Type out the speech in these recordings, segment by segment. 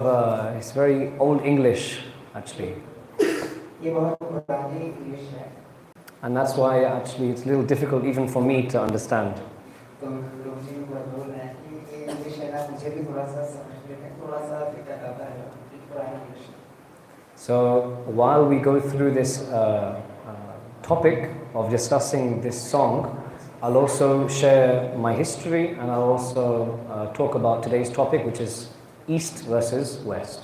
it's very old English actually. And that's why actually it's a little difficult even for me to understand. So while we go through this topic of discussing this song, I'll also share my history and I'll also talk about today's topic, which is East versus West.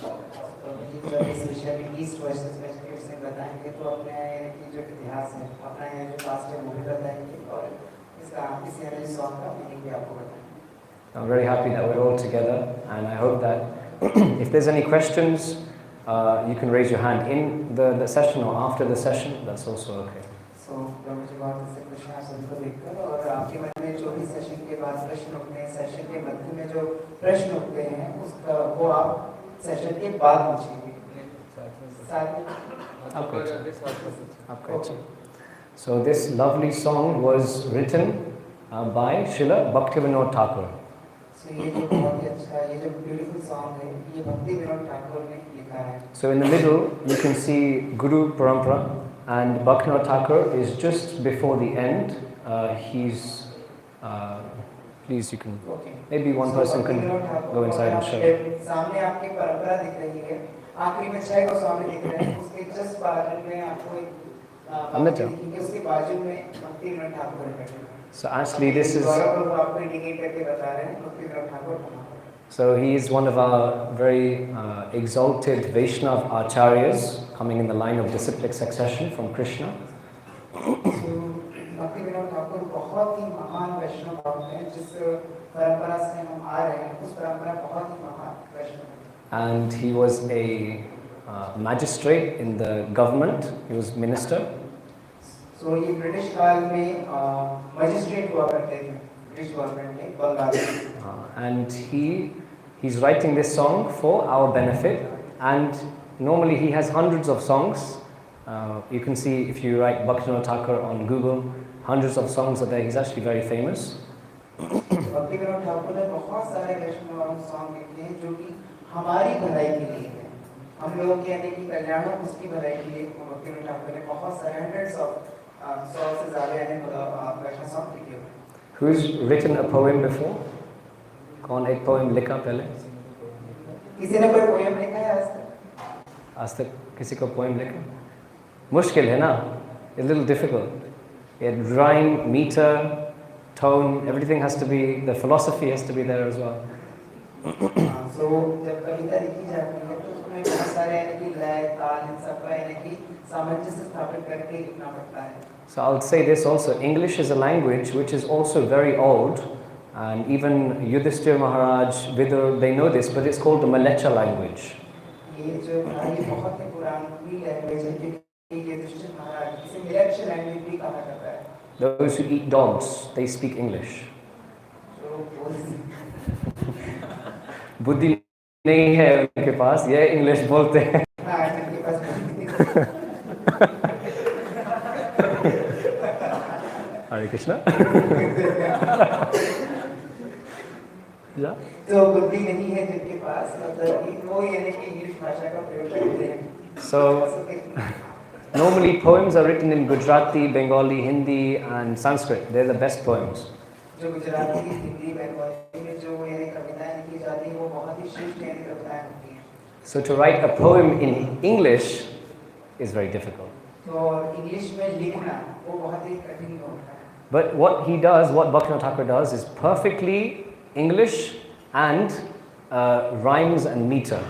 I'm very happy that we're all together, and I hope that if there's any questions, you can raise your hand in the session or after the session. That's also okay. So, Prabhuji बहुत से प्रश्न आप सभी को देखकर और आपके मन में जो भी सेशन के बाद प्रश्न उठते हैं, सेशन के मध्य में जो प्रश्न उठते हैं, उसका वो आप सेशन के बाद पूछेंगे. So this lovely song was written by Srila Bhaktivinoda Thakur. So in the middle you can see Guru Parampara, and Bhaktivinoda Thakur is just before the end. Please, you can, maybe one person can go inside and show. सामने आपकी परंपरा दिख रही है. आखिरी में 6 गोस्वामी दिख रहे हैं. उसके जस्ट बाजू में आपको उसके बाजू में भक्तिविनोद ठाकुर बैठे हैं. So actually this is, आपको इंडिकेट करके बता रहे हैं Bhaktivinod Thakur. So he is one of our very exalted Vaishnav acharyas, coming in the line of disciplic succession from Krishna. And he was a magistrate in the government. He was minister. So he British काल में magistrate हुआ करते थे. And he's writing this song for our benefit, and normally he has hundreds of songs. You can see if you write Bhaktivinoda Thakur on Google, hundreds of songs are there. He's actually very famous. Bhaktivinoda Thakur ने बहुत सारे वैष्णव song लिखे हैं जो कि हमारी भलाई के लिए हैं. हम लोग कहते हैं कि कल्याण उसकी भलाई के लिए Bhaktivinoda Thakur ने बहुत सारे hundreds of songs से ज़्यादा यानी वैष्णव सॉन्ग लिखे हैं. Who's written a poem before? कौन एक poem लिखा पहले? किसी ने कोई poem लिखा है आज तक? आज तक किसी को poem लिखा? मुश्किल है ना? A little difficult. Rhyme, meter, tone, everything has to be, the philosophy has to be there as well. So जब कविता लिखी जाती है तो उसमें बहुत सारे यानी कि लय, ताल, इन सब का यानी कि सामंजस्य स्थापित करके लिखना पड़ता है. So I'll say this also, English is a language which is also very old, and even Yudhishthira Maharaj, Vidur, they know this, but it's called the Malecha language. Those who eat dogs, they speak English. बुद्धि नहीं है उनके पास, ये English बोलते हैं. Hare Krishna. Yeah. तो बुद्धि नहीं है जिनके पास, मतलब वो यानी कि इंग्लिश भाषा का प्रयोग करते हैं. So normally poems are written in Gujarati, Bengali, Hindi, and Sanskrit. They're the best poems. जो गुजराती, हिंदी, बंगाली में जो यानी कविताएं लिखी जाती हैं वो बहुत ही श्रेष्ठ यानी कविताएं होती हैं. So to write a poem in English is very difficult. तो इंग्लिश में लिखना वो बहुत ही कठिन होता है. But what he does, what Bhaktivinoda Thakur does, is perfectly English and rhymes and meter.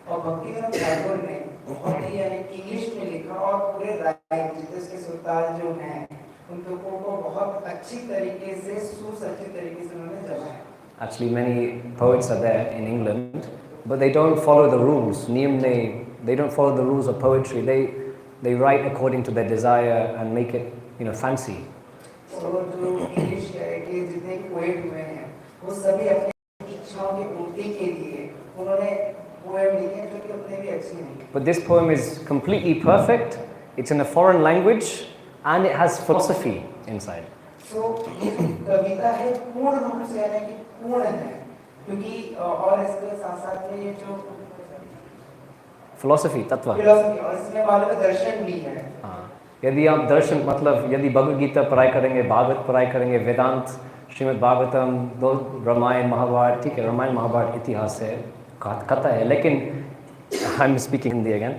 और भक्तिविनोद ठाकुर ने बहुत ही यानी इंग्लिश में लिखा और पूरे राइम जिसके सुरताल जो हैं उनको बहुत अच्छी तरीके से सुसज्जित तरीके से उन्होंने जमाया. Actually, many poets are there in England, but they don't follow the rules. They don't follow the rules of poetry. They write according to their desire and make it, fancy. So जो English के जितने poet हुए हैं वो सभी अपनी इच्छाओं की पूर्ति के लिए उन्होंने पोएम लिखे जो कि उतने भी अच्छे नहीं. But this poem is completely perfect. It's in a foreign language and it has philosophy inside. So ये कविता है पूर्ण रूप से यानी कि पूर्ण है क्योंकि और इसके साथ साथ में ये जो फिलोसफी, तत्व। फिलोसफी, और इसमें मालूम है दर्शन भी है। हाँ, यदि आप दर्शन मतलब यदि भगवद गीता पढ़ाई करेंगे, भागवत पढ़ाई करेंगे, वेदांत, श्रीमद् भागवतम, दो रामायण महाभारत, ठीक है, रामायण महाभारत इतिहास है, कथा है, लेकिन I am speaking Hindi again,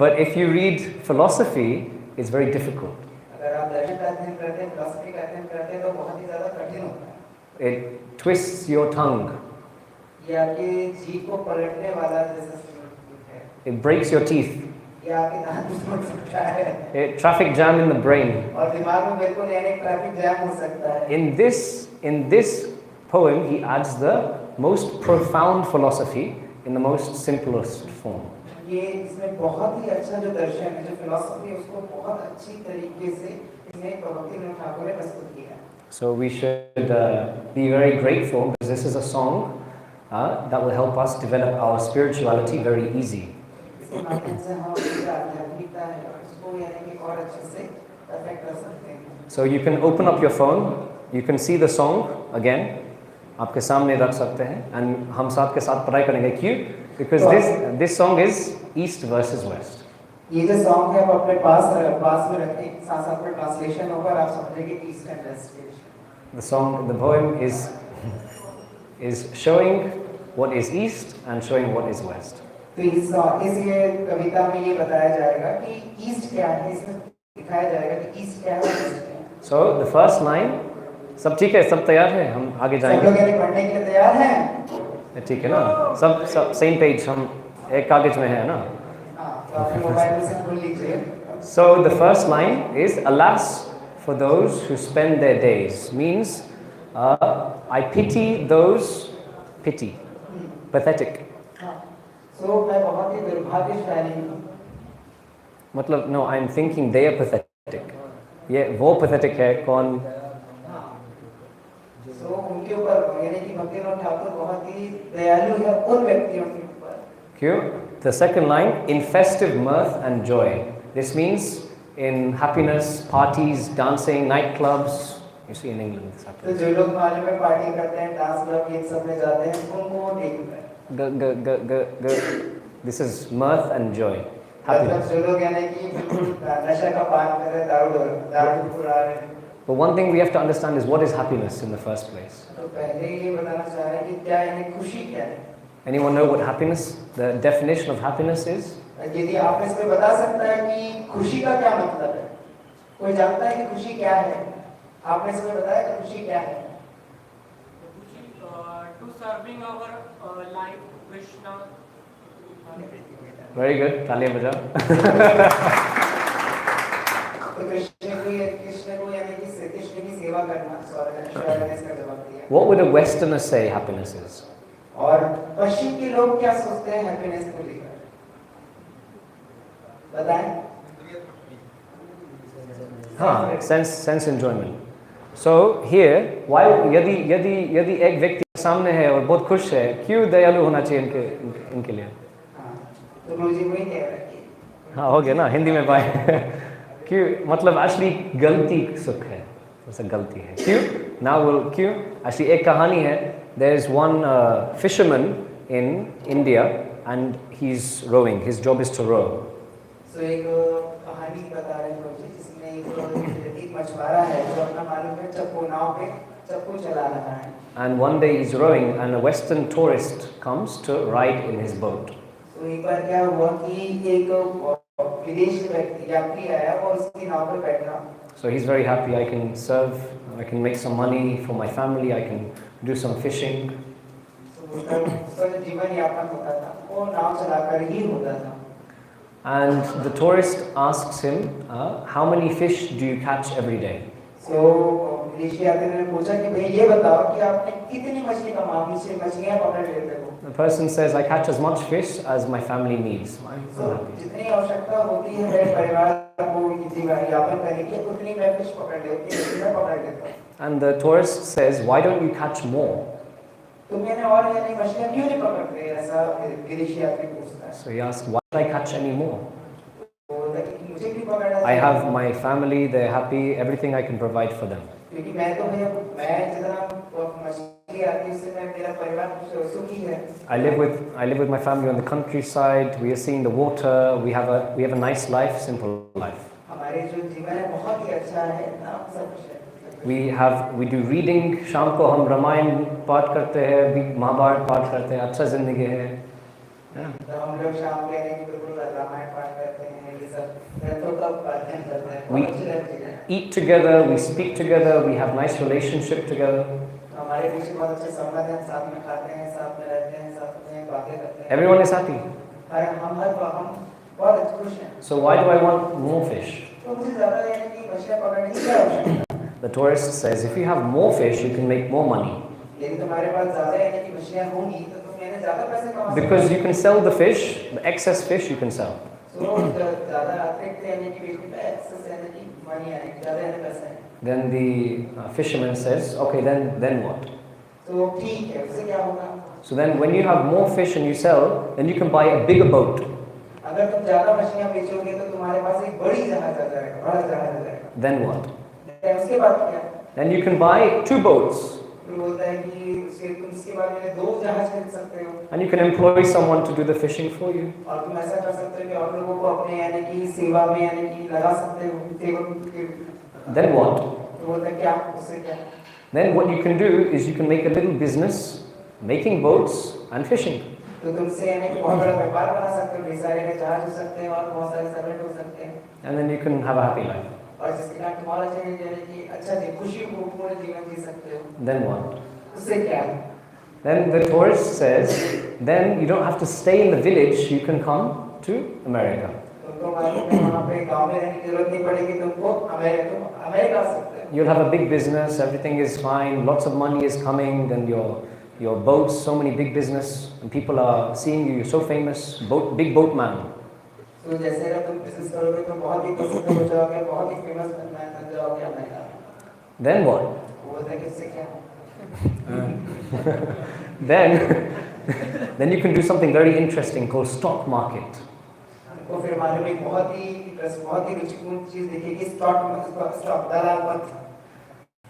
but if you read philosophy it's very difficult. अगर आप दर्शन का अध्ययन करते हैं, फिलोसफी का अध्ययन करते हैं, तो बहुत ही ज़्यादा कठिन होता है। It twists your tongue. ये आपके जीभ को पलटने वाला जैसा है। It breaks your teeth. ये आपके दांत तोड़ सकता है। A traffic jam in the brain. और दिमाग में बिल्कुल नया ट्रैफिक जैम हो सकता है। In this poem, he adds the most profound philosophy in the most simplest form. ये इसमें बहुत ही अच्छा जो दर्शन है, जो फिलॉसफी है, उसको बहुत अच्छी तरीके से इसमें भक्ति ठाकुर ने प्रस्तुत किया। So we should be very grateful because this is a song that will help us develop our spirituality very easy. इसके माध्यम से हम अपनी आध्यात्मिकता है उसको यानी कि और अच्छे से परफेक्ट कर सकते हैं। So you can open up your phone, you can see the song again. आपके सामने रख सकते हैं and हम साथ के साथ पढ़ाई करेंगे। क्यों? Because this song is East versus West. ये जो सॉन्ग है आप अपने पास में रखें, साथ साथ में ट्रांसलेशन होगा और आप समझेंगे east and west. The poem is showing what is east and showing what is west. तो इस ये कविता में ये बताया जाएगा कि ईस्ट क्या है, इसमें दिखाया जाएगा कि ईस्ट क्या है और वेस्ट क्या है। So the first line, सब ठीक है, सब तैयार है, हम आगे जाएंगे। सब लोग यानी पढ़ने के लिए तैयार हैं? ठीक है ना, सब सेम पेज, हम एक कागज में है ना। तो अपने मोबाइल में से खोल लीजिए। So the first line is, alas for those who spend their days, means I pity those, pathetic. So मैं बहुत ही दुर्भाग्यशाली हूँ। मतलब no, I'm thinking they are pathetic. ये वो pathetic है कौन? So उनके ऊपर यानी कि भक्तिनाथ ठाकुर बहुत ही दयालु है उन व्यक्तियों के ऊपर। क्यों? The second line, in festive mirth and joy. This means in happiness, parties, dancing, nightclubs. You see in England this happens. तो जो लोग मालूम में पार्टी करते हैं, डांस क्लब ये सब में जाते हैं, उनको ठीक है। This is mirth and joy. Happiness. जो लोग यानी कि बिल्कुल नशा का पान कर रहे हैं, दारू उड़ा रहे हैं। But one thing we have to understand is what is happiness in the first place. तो पहले ये बताना चाह रहे हैं कि क्या यानी खुशी क्या है? Anyone know what happiness, the definition of happiness is? यदि आप इसमें बता सकता है कि खुशी का क्या मतलब है? कोई जानता है कि खुशी क्या है? आपने इसमें बताया कि खुशी क्या है? To serving our life, Krishna. Very good. तालियां बजाओ. तो कृष्ण को यानी कि कृष्ण की सेवा करना, इसका जवाब दिया। What would a Westerner say happiness is? और पश्चिम के लोग क्या सोचते हैं हैप्पीनेस को लेकर? बताएं। हाँ, sense enjoyment. So here, why यदि एक व्यक्ति सामने है और बहुत खुश है, क्यों दयालु होना चाहिए इनके लिए? हाँ, तो प्रभुजी वही कह रहे हैं। हाँ, हो गया ना, हिंदी में पाए। क्यों? मतलब असली गलती सुख है, ऐसा गलती है। क्यों? Now क्यों? असली एक कहानी है। There is one fisherman in India and he's rowing. His job is to row. So एक कहानी बता रहे हैं प्रभुजी, जिसमें एक मछुआरा है जो अपना मालूम है चप्पू नाव पे चप्पू चला रहा है। And one day he's rowing and a Western tourist comes to ride in his boat. तो एक बार क्या हुआ कि एक विदेशी व्यक्ति यात्री आया और उसकी नाव पर बैठा। So he's very happy. I can serve. I can make some money for my family. I can do some fishing. उसका जीवन यापन होता था, वो नाव चलाकर ही होता था। And the tourist asks him, how many fish do you catch every day? So विदेशी यात्री ने पूछा कि भाई ये बताओ कि आपने कितनी मछलियाँ पकड़ लेते हो? The person says, I catch as much fish as my family needs. I'm so happy. जितनी आवश्यकता होती है मेरे परिवार को जीवन यापन करने की, उतनी मैं फिश पकड़ लेता हूँ। And the tourist says, why don't you catch more? तुम यानी और यानी मछलियाँ क्यों नहीं पकड़ते? ऐसा विदेशी यात्री पूछता है। So he asks, why don't I catch any more? मुझे भी पकड़ना I have my family, they're happy, everything I can provide for them. क्योंकि मैं तो मैं जितना मछलियाँ आती है, उससे मेरा परिवार सुखी है। I live with my family on the countryside. We are seeing the water. We have a nice life, simple life. हमारे जो जीवन है बहुत ही अच्छा है, ना सब कुछ है। We do reading. शाम को हम रामायण पाठ करते हैं, भी महाभारत पाठ करते हैं. अच्छा जिंदगी है. तो हम लोग शाम को यानी कि बिल्कुल रामायण पाठ करते हैं, ये सब ग्रंथों का अध्ययन करते हैं। We eat together. We speak together. We have nice relationship together. हमारे बीच में बहुत अच्छे संबंध हैं, साथ में खाते हैं, साथ में रहते हैं, साथ में बातें करते हैं। Everyone is happy. हम बहुत खुश हैं। So why do I want more fish? तो मुझे ज़्यादा यानी कि मछलियाँ पकड़ने की क्या आवश्यकता है? The tourist says, if you have more fish, you can make more money. यदि तुम्हारे पास ज़्यादा यानी कि मछलियाँ होंगी, तो तुम यानी ज़्यादा पैसे कमा सकते हो। Because you can sell the fish, the excess fish you can sell. So ज़्यादा अतिरिक्त यानी कि बेचने पे excess यानी कि money आएगी, ज़्यादा यानी पैसे हैं। Then the fisherman says, okay, then what? तो ठीक है, उससे क्या होगा? So then when you have more fish and you sell, then you can buy a bigger boat. अगर तुम ज़्यादा मछलियाँ बेचोगे तो तुम्हारे पास एक बड़ी जहाज आ जाएगा, बड़ा जहाज आ जाएगा। Then what? उसके बाद क्या? Then you can buy 2 boats. फिर बोलता है कि उसके बाद में 2 जहाज खरीद सकते हो। And you can employ someone to do the fishing for you. और तुम ऐसा कर सकते हो कि और लोगों को अपने यानी कि सेवा में यानी कि लगा सकते हो, सेवक के। Then what? तो बोलता है क्या? उससे क्या? Then what you can do is you can make a little business making boats and fishing. तो तुमसे यानी कि बहुत बड़ा व्यापार बना सकते हो, ढेर सारे जहाज हो सकते हैं और बहुत सारे सर्वेंट हो सकते हैं। And then you can have a happy life. और जिसके कारण तुम्हारा जीवन यानी कि अच्छा जी खुशीपूर्ण जीवन जी सकते हो। Then what? उससे क्या? Then the tourist says, then you don't have to stay in the village, you can come to America. तुमको मालूम है वहाँ पे गांव में रहने की जरूरत नहीं पड़ेगी, तुमको अमेरिका आ सकते हो। You'll have a big business, everything is fine, lots of money is coming, then your boats, so many big business, and people are seeing you, you're so famous, big boatman. तो जैसे अगर तुम business करोगे तो बहुत ही प्रसिद्ध हो जाओगे, बहुत ही फेमस बन जाओगे अमेरिका में। Then what? वो बोलता है कि इससे क्या? Then you can do something very interesting called stock market. तो फिर मालूम है बहुत ही रुचिपूर्ण चीज देखिए स्टॉक दलाल मत।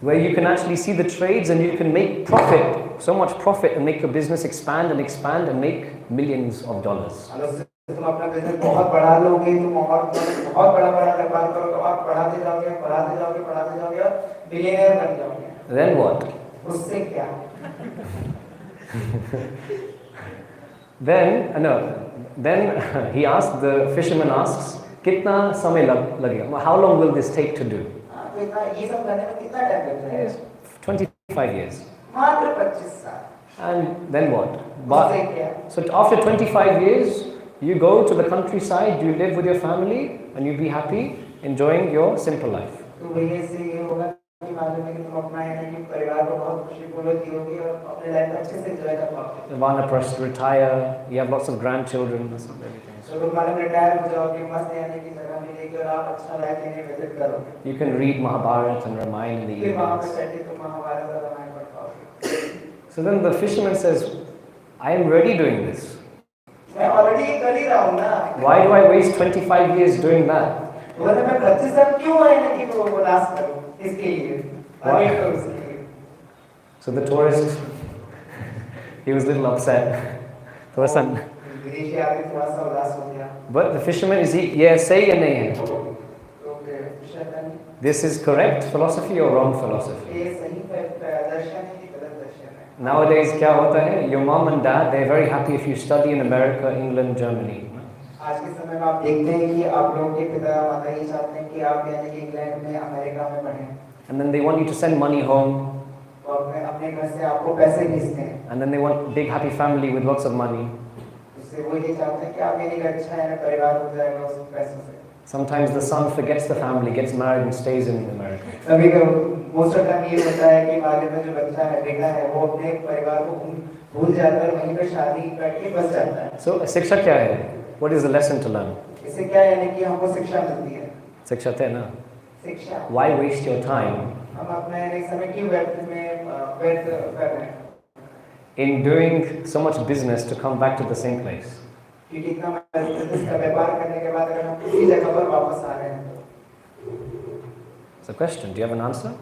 Where you can actually see the trades and you can make profit, so much profit, and make your business expand and make millions of dollars. तुम अपना बिजनेस बहुत बढ़ा लोगे, तुम और बहुत बड़ा व्यापार करोगे और बढ़ाते जाओगे और बिलियनर बन जाओगे। Then what? उससे क्या? Then the fisherman asks, कितना समय लगेगा? How long will this take to do? तो इतना ये सब करने में कितना टाइम लग जाएगा? 25 years. मात्र 25 साल। And then what? उससे क्या? So after 25 years, you go to the countryside, you live with your family, and you be happy, enjoying your simple life. तो भैया से ये होगा कि मालूम है कि तुम अपना यानी कि परिवार को बहुत खुशीपूर्वक जियोगे और अपने लाइफ अच्छे से एंजॉय कर पाओगे। Vanaprasth, retire, you have lots of grandchildren, that's everything. तो तुम मालूम रिटायर हो जाओगे, मस्त यानी कि जगह मिलेगी और आप अच्छा लाइफ के लिए विजिट करोगे। You can read Mahabharata and Ramayana in the फिर वहाँ पे evenings. बैठे तुम महाभारत और रामायण पढ़ पाओगे। So then the fisherman says, I am already doing this. मैं ऑलरेडी कर ही रहा हूँ ना। Why do I waste 25 years doing that? वो तो मैं 25 साल क्यों है ना कि वो लास्ट करूँ इसके लिए, आगे करूँ इसके लिए। So the tourist, he was a little upset. थोड़ा सा. विदेशी आदमी थोड़ा सा उदास हो गया। But the fisherman is he, yeah, say या नहीं है? तो फिर This is correct philosophy or wrong philosophy? ये सही दर्शन है कि गलत दर्शन है? Nowadays क्या होता है? Your mom and dad, they're very happy if you study in America, England, Germany. आज के समय में आप देखते हैं कि आप लोगों के पिता माता ये चाहते हैं कि आप यानी कि इंग्लैंड में अमेरिका में पढ़ें। And then they want you to send money home. और अपने घर से आपको पैसे भेजते हैं। And then they want big happy family with lots of money. उससे वो ये चाहते हैं कि आप यानी कि अच्छा है ना परिवार हो जाएगा उस पैसों से। Sometimes the son forgets the family, gets married and stays in America. कभी मोस्ट ऑफ टाइम ये होता है कि माले में जो बच्चा है बेटा है वो अपने परिवार को भूल जाता है, वहीं पे शादी करके बस जाता है। So शिक्षा क्या है? What is the lesson to learn? इससे क्या यानी कि हमको शिक्षा मिलती है। शिक्षा थे ना? शिक्षा। Why waste your time? हम अपने समय क्यों व्यर्थ कर रहे हैं? In doing so much business to come back to the same place. क्योंकि इतना बिजनेस का व्यापार करने के बाद अगर हम उसी जगह पर वापस आ रहे हैं तो। It's a question. Do you have an answer?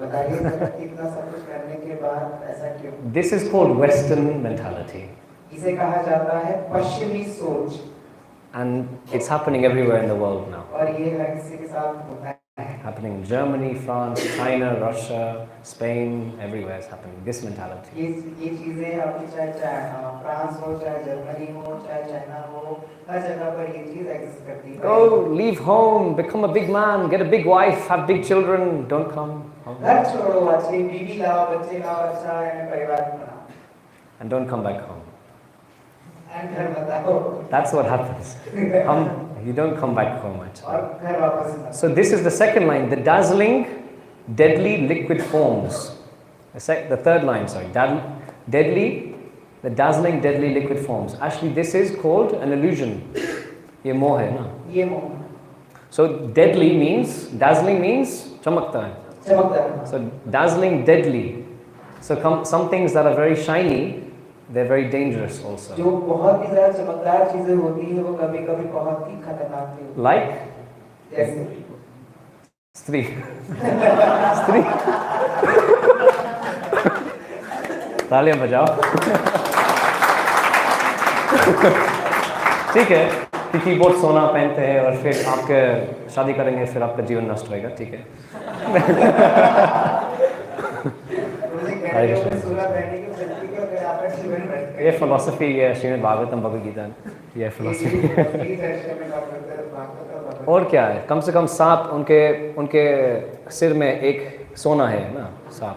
बताइए सर, इतना सब कुछ करने के बाद ऐसा क्यों? This is called Western mentality. इसे कहा जाता है पश्चिमी सोच, And it's happening everywhere in the world now. और ये हर किसी के साथ होता है। Happening in Germany, France, China, Russia, Spain, everywhere is happening. This mentality. ये चीजें आपकी चाहे फ्रांस हो, चाहे जर्मनी हो, चाहे चाइना हो, हर जगह पर ये चीज एग्जिस्ट करती है। Go, leave home, become a big man, get a big wife, have big children, don't come home. घर छोड़ो, अच्छी बीवी लाओ, बच्चे लाओ, अच्छा है परिवार बनाओ, And don't come back home. and घर बताओ। That's what happens. You don't come back home actually. और घर वापस ना। So this is the second line, the dazzling, deadly liquid forms. The third line, sorry, deadly, the dazzling, deadly liquid forms. Actually, this is called an illusion. ये मोह है ना? ये मोह। So deadly means, dazzling means चमकता है. चमकता है। So dazzling, deadly. So some things that are very shiny, they're very dangerous also. जो बहुत ही ज़्यादा चमकदार चीजें होती हैं, वो कभी-कभी बहुत ही खतरनाक भी होती हैं। Like जैसे स्त्री. स्त्री. तालियां बजाओ. ठीक है, क्योंकि बहुत सोना पहनते हैं और फिर आपके शादी करेंगे, फिर आपका जीवन नष्ट होएगा. ठीक है. ये फिलोसफी है, श्रीमद् भागवतम भगवद गीता, ये फिलोसफी. और क्या है, कम से कम सांप, उनके सिर में एक सोना है ना, सांप.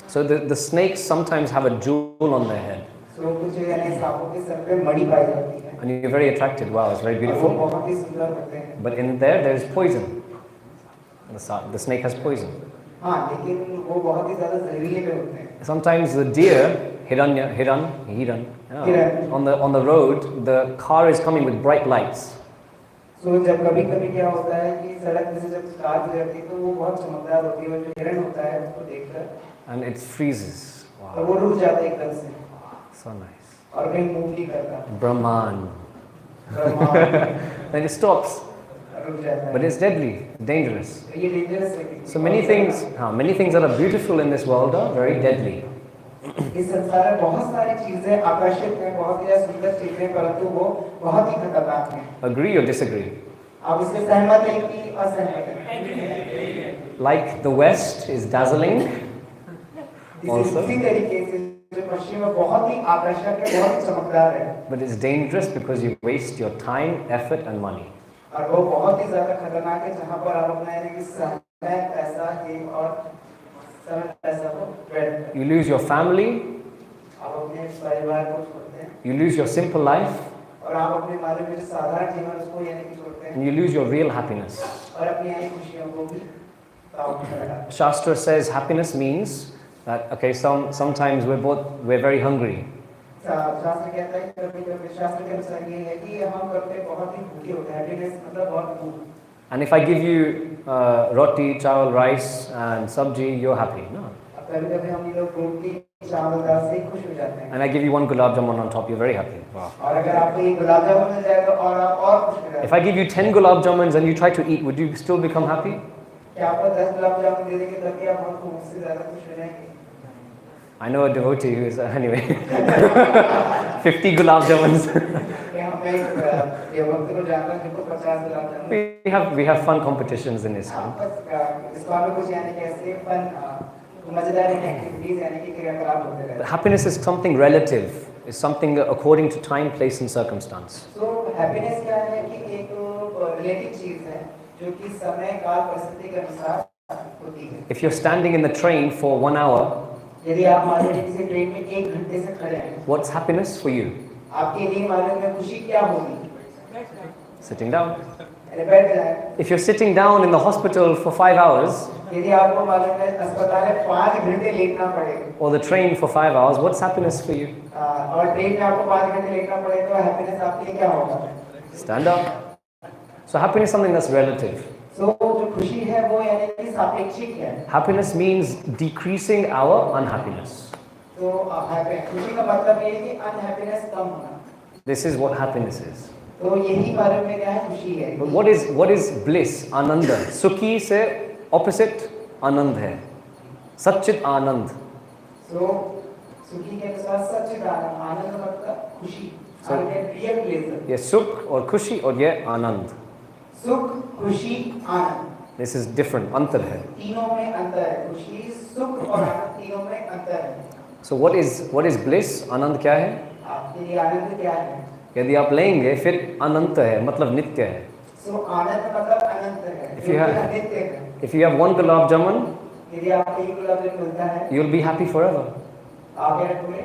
So the snakes sometimes have a jewel on their head. So कुछ यानी सांपों के सर पे मणि पाई जाती है. And you're very attracted. Wow, it's very beautiful. वो बहुत ही सुंदर होते हैं. But in there is poison. The snake has poison. हाँ, लेकिन वो बहुत ही ज़्यादा जहरीले भी होते हैं. Sometimes the deer, hiran, on the road, the car is coming with bright lights. So जब कभी-कभी क्या होता है कि सड़क में से जब कार गुजरती है तो वो बहुत चमकदार होती है, और जो हिरन होता है उसको देखकर And it freezes. और Wow, वो रुक जाता है एकदम से, so nice. और कहीं मूव नहीं करता, Brahman. रुक Then it stops. जाता है. But it's deadly, dangerous. ये डेंजरस है. So many things that are beautiful in this world are very deadly. इस संसार में बहुत सारी चीजें आकर्षित हैं, बहुत ही सुंदर चीजें, परंतु वो बहुत ही खतरनाक हैं. Agree or disagree? आप इससे सहमत हैं कि असहमत हैं? Like the West is dazzling. Also. इसी तरीके से जो पश्चिम में बहुत ही आकर्षक है, बहुत ही चमकदार है, But it's dangerous because you waste your time, effort and money. और वो बहुत ही ज्यादा खतरनाक है, जहाँ पर आप अपना यानी कि समय, पैसा ही और समय पैसा को व्यर्थ, You lose your family, आप अपने परिवार को छोड़ते हैं, you lose your simple life, और आप अपने मानव में जो साधारण जीवन उसको यानी कि छोड़ते हैं, and you lose your real happiness. और अपनी यानी खुशियों को भी ताऊ में लगा. Shastra says happiness means that, okay, sometimes we're very hungry. शास्त्र कहता है कि कभी-कभी शास्त्र के अनुसार ये है कि हम कभी बहुत ही भूखे होते हैं, हैप्पीनेस मतलब बहुत भूख. And if I give you roti, chawal, rice and sabji, you're happy, no? कभी-कभी हम लोग रोटी चावल दाल से खुश हो जाते हैं. And I give you one gulab jamun on top, you're very happy. Wow. और अगर आपको ये गुलाब जामुन मिल जाएगा और आप और खुश हो जाएंगे. If I give you 10 gulab jamuns and you try to eat, would you still become happy? क्या आपको 10 गुलाब जामुन दे देंगे तब भी आप हमको उससे ज़्यादा खुश हो जाएंगे? I know a devotee who is, anyway, 50 gulab jamuns. We have fun competitions in ISKCON. But happiness is something relative. It's something according to time, place and circumstance. So happiness क्या है कि एक relative चीज़ है जो कि समय काल परिस्थिति के अनुसार होती है. If you're standing in the train for 1 hour, यदि आप मान लीजिए किसी ट्रेन में 1 घंटे से खड़े हैं, what's happiness for you? आपके लिए मालूम है खुशी क्या होगी? Sitting down. बैठ जाए. If you're sitting down in the hospital for 5 hours, यदि आपको मालूम है अस्पताल में 5 घंटे लेटना पड़ेगा, or the train for 5 hours, what's happiness for you? और ट्रेन में आपको 5 घंटे लेटना पड़ेगा, तो हैप्पीनेस आपके लिए क्या होगा? Stand up. So happiness is something that's relative. So जो खुशी है वो यानी कि सापेक्षिक है. Happiness means decreasing our unhappiness. तो खुशी का मतलब ये है कि अनहैप्पीनेस कम होना. This is what happiness is. तो यही बारे में क्या है खुशी है. But what is bliss, ananda? Sukhi से opposite आनंद है, सच्चित आनंद. So सुखी के अनुसार सच्चित आनंद, आनंद मतलब खुशी, रियल प्लेजर. ये सुख और खुशी और ये आनंद. सुख, खुशी, आनंद. This is different, अंतर है. तीनों में अंतर है. खुशी, सुख और आनंद तीनों में अंतर है. So what is bliss? आनंद क्या है? आपके लिए आनंद क्या है? यदि आप लेंगे फिर अनंत है, मतलब नित्य है. So आनंद मतलब अनंत है. If you have- नित्य है. If you have one gulab jamun, यदि आपको एक गुलाब जामुन मिलता है, you'll be happy forever. आप क्या बोले?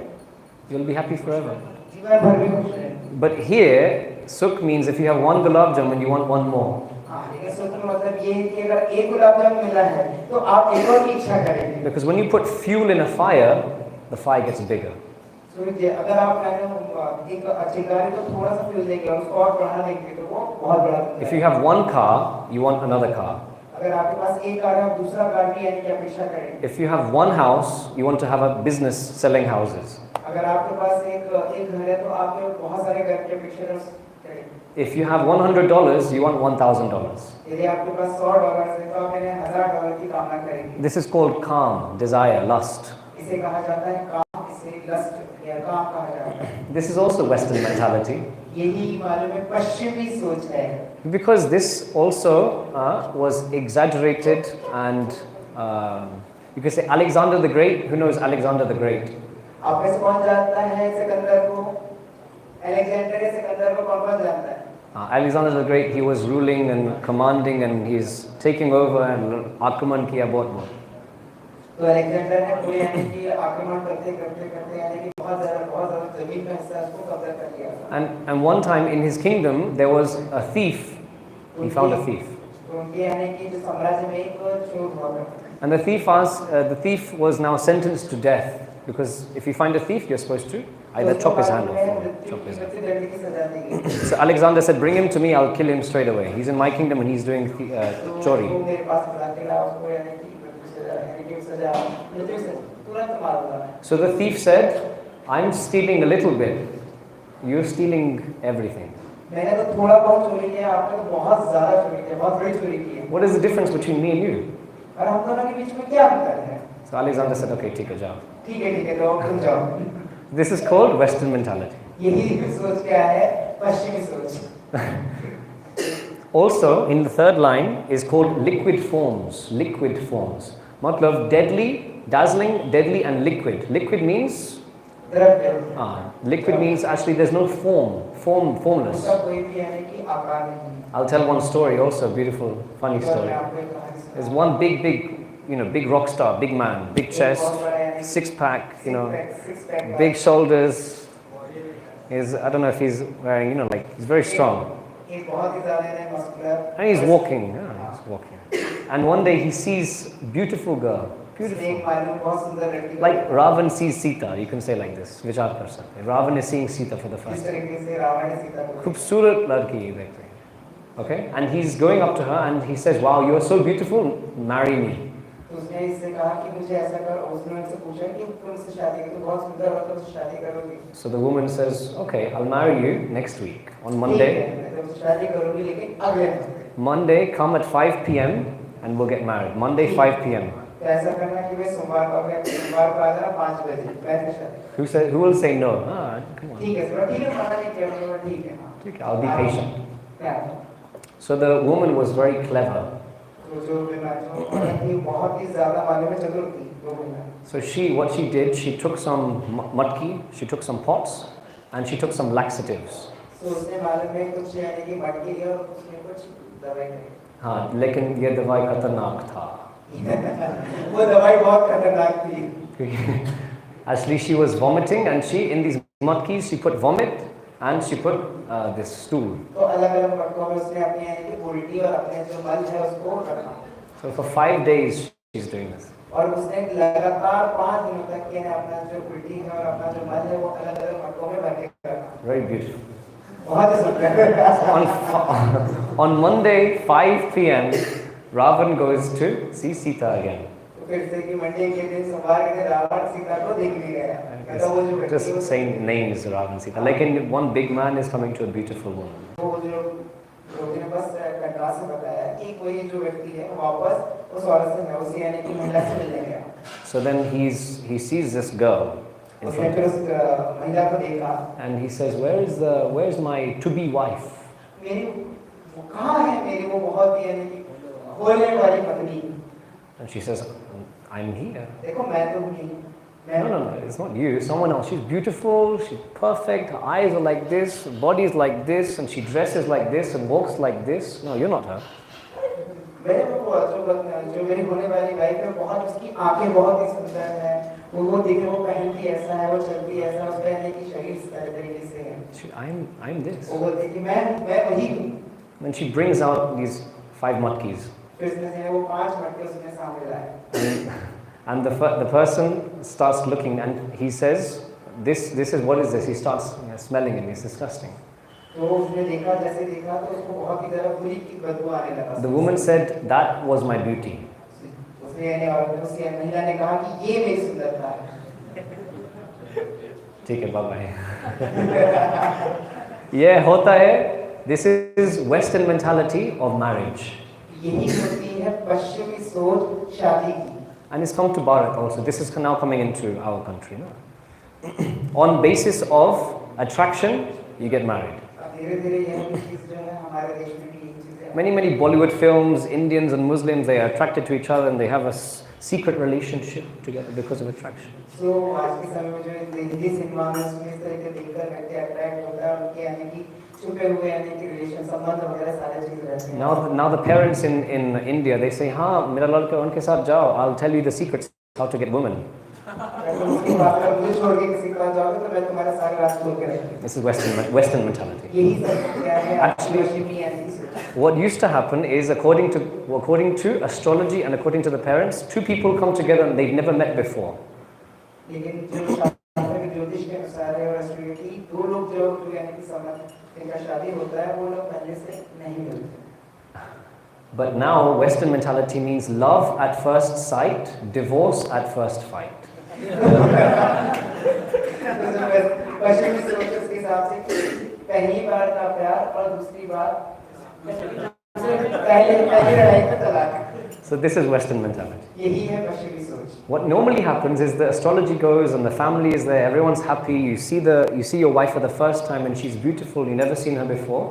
You'll be happy forever. जीवन भर में खुश रहेंगे. But here, sukh means if you have one gulab jamun, you want one more. हाँ, लेकिन सूत्र में मतलब ये है कि अगर एक गुलाब जामुन मिला है, तो आप एक और की इच्छा करेंगे. Because when you put fuel in a fire, the fire gets bigger. तो अगर आप एक चिंगारी को थोड़ा सा फ्यूल देंगे और उसको और बढ़ा देंगे, तो वो बहुत बड़ा बन If you जाएगा. have one car, you want another car. अगर आपके पास एक कार है, आप दूसरा कार की यानी कि अपेक्षा करेंगे. If you have one house, you want to have a business selling houses. अगर आपके पास एक घर है, तो आप बहुत सारे घर की अपेक्षा करेंगे. If you have $100, you want $1,000. यदि आपके पास $100 है, तो आप इन्हें $1000 की कामना करेंगे. This is called काम, desire, lust. इसे कहा जाता है काम, इसे लस्ट या काम कहा जाता है. This is also Western mentality. यही मालूम है पश्चिमी सोच है. Because this also was exaggerated and you can say Alexander the Great. Who knows Alexander the Great? आप में से कौन जानता है सिकंदर को? अलेक्जेंडर के सिकंदर को कौन जानता है? Alexander the Great, he was ruling and commanding and he's taking over and आक्रमण किया बहुत. तो अलेक्जेंडर ने पूरे यानी कि आक्रमण करते करते यानी कि बहुत ज़्यादा जमीन का हिस्सा उसको कब्जा कर लिया. And one time in his kingdom there was a thief. He found a thief. तो उनके यानी कि जो साम्राज्य में एक चोर हुआ करता. And the thief was now sentenced to death because if you find a thief, you're supposed to either chop his hand off or chop his hand. So Alexander said, "Bring him to me. I'll kill him straight away. He's in my kingdom and he's doing chori." So the thief said, "I'm stealing a little bit. You're stealing everything." मैंने तो थोड़ा बहुत चोरी किया, आपने तो बहुत ज़्यादा चोरी किया, बहुत बड़ी चोरी की है. What is the difference between me and you? और हम दोनों के बीच में क्या अंतर है? So Alexander said, "Okay, take a job." ठीक है, तो तुम जाओ. This is called Western mentality. यही सोच क्या है? पश्चिमी सोच. Also, in the third line is called liquid forms. Liquid forms. Matlab deadly, dazzling, deadly, and liquid. Liquid means liquid means actually there's no formless. I'll tell one story also, beautiful, funny story. There's one big rock star, big man, big chest, six-pack, big shoulders. I don't know if he's wearing, he's very strong. And he's walking, And one day he sees beautiful girl, beautiful. Like Ravan sees Sita, you can say like this, Vichar kar sakte. Ravan is seeing Sita for the first time. Khubsurat ladki dekh rahe. Okay? And he's going up to her and he says, "Wow, you're so beautiful, marry me." So the woman says, "Okay, I'll marry you next week on Monday. Monday, come at 5 p.m. and we'll get married. Monday, 5 p.m. Who will say no? Come on. Okay, I'll be patient. So the woman was very clever. So what she did, she took some matki, she took some pots, and she took some laxatives. हाँ, लेकिन ये दवाई खतरनाक था. वो दवाई बहुत खतरनाक थी. Actually, she was vomiting, and in these matkis, she put vomit, and she put this stool. तो अलग-अलग मटकों में उसने अपनी यानी कि उल्टी और अपने जो मल है उसको रखा. So for 5 days, she's doing this. और उसने लगातार 5 दिनों तक के अपना जो उल्टी है और अपना जो मल है वो अलग-अलग मटकों में भर के रखा. Very beautiful. बहुत on Monday, 5 p.m., Ravan goes to see Sita again. फिर से कि मंडे के दिन सोमवार के दिन रावण सीता को देखने गया. Just saying names, Ravan, Sita. Like one big man is coming to a beautiful woman. वो जो बस वहाँ से बताया कि कोई जो व्यक्ति है वापस उस औरत से उसी यानी कि महिला से मिलने गया। So then he sees this girl in उसने front फिर of उस him, महिला को देखा, and he says, "Where's my to-be wife?" मेरी वो कहाँ है, मेरी वो बहुत ही यानी कि होने वाली पत्नी। And she says, "I'm here." देखो मैं तो हूँ नहीं। No, it's not you. Someone else. She's beautiful. She's perfect. Her eyes are like this. Her body is like this, and she dresses like this and walks like this. No, you're not her. मेरे को जो मेरी होने वाली wife है बहुत उसकी आंखें बहुत ही सुंदर है, वो दिखे, वो पहनती ऐसा है, वो चलती ऐसा, उस पहनने की शरीर इस तरीके से है। I'm this. वो बोलती कि मैं वही हूँ। Then she brings out these 5 matkis. फिर उसने से वो 5 मटके उसने सामने लाए। And the person starts looking, and he says, "This is what is this?" He starts smelling it. It's disgusting. तो उसने देखा, जैसे देखा तो उसको बहुत ही ज़्यादा बुरी की बदबू आने लगा। The woman said, "That was my beauty." उसने यानी और उस महिला ने कहा कि ये मेरी सुंदरता है। ठीक है, bye-bye. ये होता है. This is Western mentality of marriage. यही होती है पश्चिमी सोच शादी की। And it's come to Bharat also. This is now coming into our country. No? On basis of attraction, you get married. Many Bollywood films, Indians and Muslims, they are attracted to each other and they have a secret relationship together because of attraction. So, आज के समय में जो Hindi cinema में उसमें इस तरह के देखकर करते अट्रैक्ट होता है, उनके यानी कि छुपे हुए यानी कि रिलेशन संबंध वगैरह सारे चीज रहते हैं। Now the parents in India, they say, हाँ मेरा लड़का उनके साथ जाओ, I'll tell you the secrets how to get women. This is Western mentality. Actually, what used to happen is according to astrology and according to the parents, 2 people come together and they've never met before. But now Western mentality means love at first sight, divorce at first fight. पश्चिमी सोच के हिसाब से पहली बार का प्यार और दूसरी बार पहली लड़ाई का तलाक। So this is Western mentality. यही है पश्चिमी सोच। What normally happens is the astrology goes and the family is there, everyone's happy, you see your wife for the first time and she's beautiful, you've never seen her before,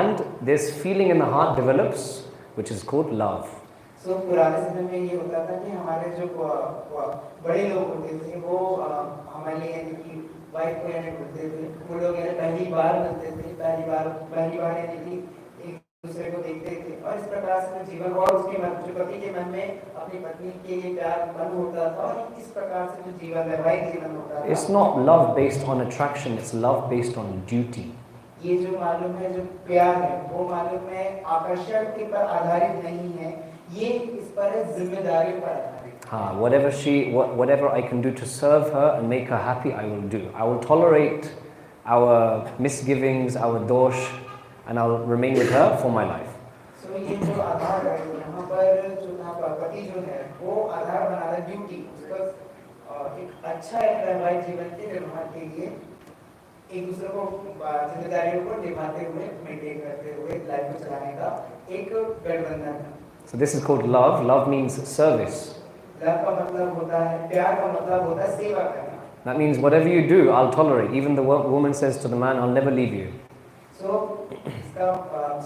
and this feeling in the heart develops, which is called love. So पुराने समय में ये होता था कि हमारे जो बड़े लोग होते थे वो हमारे लिए यानी कि वाइफ को यानी ढूंढते थे, वो लोग यानी पहली बार मिलते थे, पहली बार यानी कि एक दूसरे को देखते थे और इस प्रकार से जीवन और उसके मन जो पति के मन में अपनी पत्नी के लिए प्यार उत्पन्न होता था और इस प्रकार से जो जीवन वैवाहिक जीवन होता था। It's not love based on attraction, it's love based on duty. ये जो मालूम है जो प्यार है वो मालूम है आकर्षण के पर आधारित नहीं है, ये इस पर जिम्मेदारियों पर आधारित। हाँ, whatever I can do to serve her and make her happy, I will do. I will tolerate our misgivings, our dosh, and I'll remain with her for my life. So ये जो आधार है यहाँ पर जो पति जो है वो आधार बना रहा है ड्यूटी, उसका एक अच्छा एक वैवाहिक जीवन के निर्माण के लिए एक दूसरे को जिम्मेदारियों को निभाते हुए मेंटेन करते हुए लाइफ को चलाने का एक गठबंधन है। So this is called love. Love means service. Love का मतलब होता है, प्यार का मतलब होता है सेवा करना। That means whatever you do, I'll tolerate. Even the woman says to the man, I'll never leave you. So इसका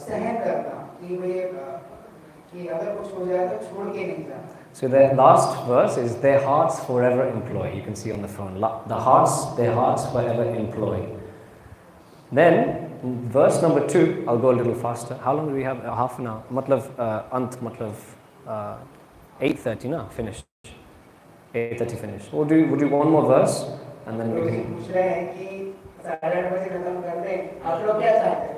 सहन करना कि अगर कुछ हो जाए तो छोड़ के नहीं जाना। So the last verse is their hearts forever employ. You can see on the phone. Their hearts forever employ. Then verse number 2, I'll go a little faster. How long do we have? Half an hour. Matlab 8:30 now, finished. 8:30 finished. We'll do one more verse and then we can. पूछ रहे हैं कि 8:30 बजे खत्म कर दें, आप लोग क्या चाहते हैं?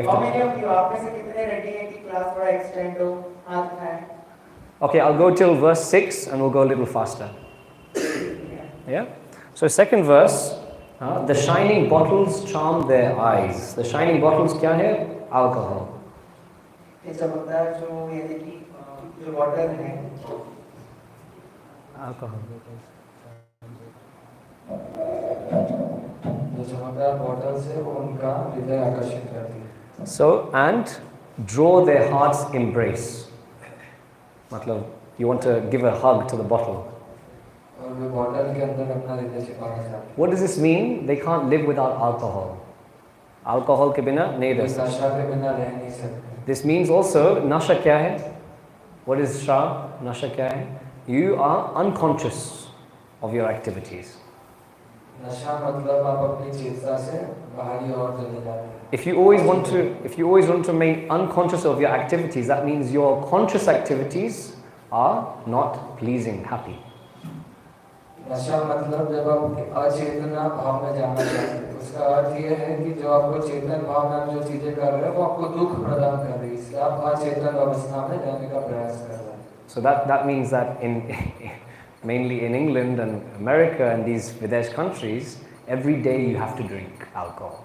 How many of you, आप में से कितने रेडी हैं कि क्लास थोड़ा एक्सटेंड हो, हाथ उठाएं? Okay, I'll go till verse 6 and we'll go a little faster. Yeah? So second verse, the shining bottles charm their eyes. The shining bottles क्या है? Alcohol. ये चमकदार जो यानी कि जो बॉटल है, Alcohol. जो चमकदार बॉटल से वो उनका हृदय आकर्षित करती है। So, and draw their heart's embrace. मतलब, you want to give a hug to the bottle. What does this mean? They can't live without alcohol. Alcohol के बिना नहीं रह सकते. This means also, nasha क्या है? What is shra? Nasha क्या है? You are unconscious of your activities. नशा मतलब आप अपनी चेतना से बाहरी ओर चले जाते हैं. If you always want to remain unconscious of your activities, that means your conscious activities are not pleasing, happy. नशा मतलब जब आप अचेतना भाव में जाना चाहते हैं, उसका अर्थ ये है कि जो आपको चेतन भाव में जो चीजें कर रहे हैं वो आपको दुख प्रदान कर रही है, इसलिए आप अचेतन अवस्था में जाने का प्रयास कर रहे हैं. So that means that mainly in England and America and these Videsh countries, every day you have to drink alcohol.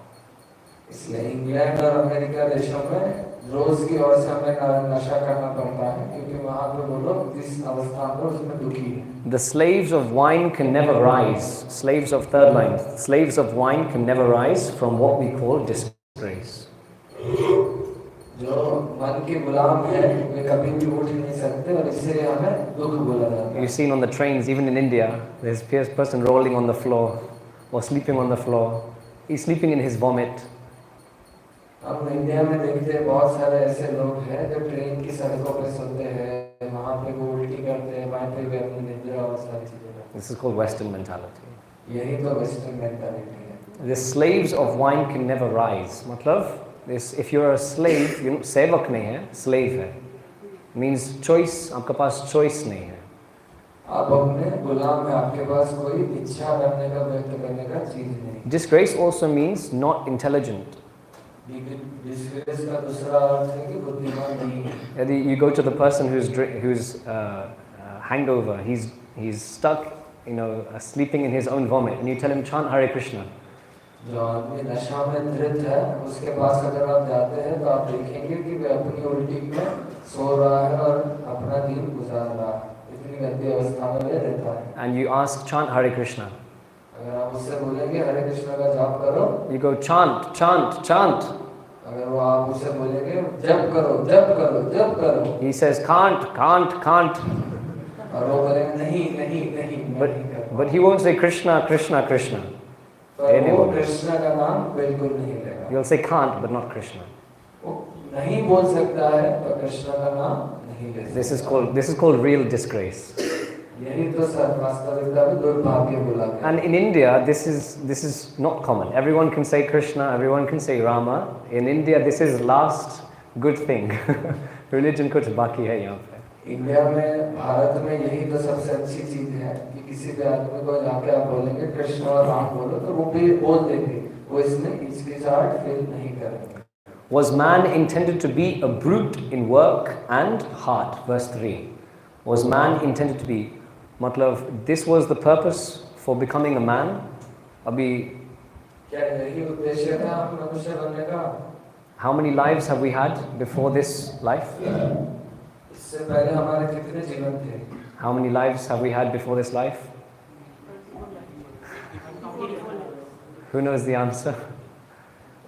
इसलिए इंग्लैंड और अमेरिका देशों में रोज की ओर से हमें नशा करना पड़ता है, क्योंकि वहाँ पे वो लोग जिस अवस्था में उसमें दुखी हैं. The slaves of wine can never rise. Slaves of third line. Slaves of wine can never rise from what we call disgrace. जो मन के गुलाम है वे कभी भी उठ नहीं सकते और इससे हमें दुख बोला जाता है. You've seen on the trains, even in India, there's a person rolling on the floor or sleeping on the floor. He's sleeping in his vomit. हम इंडिया में देखते हैं बहुत सारे ऐसे लोग हैं जो ट्रेन की सड़कों पे सोते हैं, वहाँ पे वो उल्टी करते हैं, वहाँ पे वे अपनी निद्रा और सारी चीजें करते हैं. This is called Western mentality. यही तो वेस्टर्न मेंटालिटी है. The slaves of wine can never rise. मतलब, if you're a slave, सेवक नहीं है, slave है. Means choice, आपके पास choice नहीं है. आप अपने गुलाम हैं, आपके पास कोई इच्छा करने का व्यक्त करने का चीज नहीं. Disgrace also means not intelligent. Disgrace का दूसरा अर्थ है कि बुद्धिमान नहीं. You go to the person who's hangover, he's stuck, sleeping in his own vomit, and you tell him chant Hare Krishna. जो आदमी नशा में धृत है, उसके पास अगर आप जाते हैं तो आप देखेंगे कि वे अपनी उल्टी में सो रहा है और अपना दिन गुजार रहा है. इतनी गंदी अवस्था में वे रहता है. And you ask chant Hare Krishna. अगर आप उससे बोलेंगे हरे कृष्णा का जाप करो, You go chant, chant, chant. अगर वो आप उससे बोलेंगे जप करो, जप करो, जप करो, He says can't, can't, can't. और वो बोलेंगे नहीं नहीं नहीं. But he won't say Krishna, Krishna, Krishna. पर वो कृष्णा का नाम बिल्कुल नहीं लेगा. You'll say can't, but not Krishna. वो नहीं बोल सकता है पर कृष्णा का नाम नहीं ले सकता. This is called real disgrace. यही तो वास्तविकता में दुर्भाग्य बोला गया. And in India, this is not common. Everyone can say Krishna, everyone can say Rama. In India, this is last good thing. Religion कुछ बाकी है यहाँ पे. इंडिया में, भारत में यही तो सबसे अच्छी चीज है कि किसी भी आदमी को जाके आप बोलेंगे कृष्ण और राम बोलो तो वो भी बोल देंगे, वो इसमें हिचकिचाहट फील नहीं करेंगे. Was man intended to be a brute in work and heart? Verse 3. Was man intended to be? मतलब, this was the purpose for becoming a man. अभी क्या यही उद्देश्य था मनुष्य बनने का? How many lives have we had before this life? इससे पहले हमारे कितने जीवन थे? How many lives have we had before this life? Who knows the answer?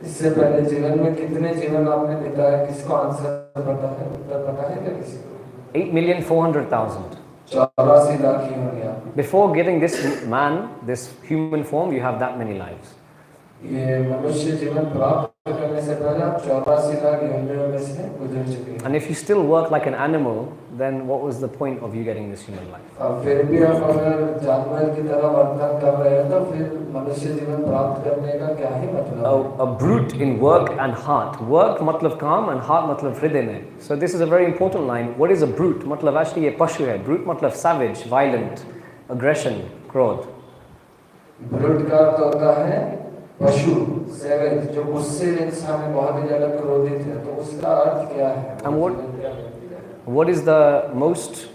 इससे पहले जीवन में कितने जीवन आपने बिताए? किसको आंसर पता है? उत्तर पता है क्या किसी को? 8,400,000. 84 लाख ही हो गया. Before getting this man, this human form, you have that many lives. ये मनुष्य जीवन प्राप्त करने से पहले आप 84 लाख योनियों में से गुजर चुके हैं. And if you still work like an animal, then what was the point of you getting this human life? अब फिर भी आप अगर जानवर की तरह वर्तन कर रहे हैं तो फिर मनुष्य जीवन प्राप्त करने का क्या ही मतलब है? A brute in work and heart. Work मतलब काम and heart मतलब हृदय में. So this is a very important line. What is a brute? मतलब actually ये पशु है. Brute मतलब savage, violent, aggression, क्रोध. ब्रूट का अर्थ होता है पशु, सेवेज, जो गुस्से इंसान में बहुत ही ज्यादा क्रोधित है. तो उसका अर्थ क्या है? And what is the most,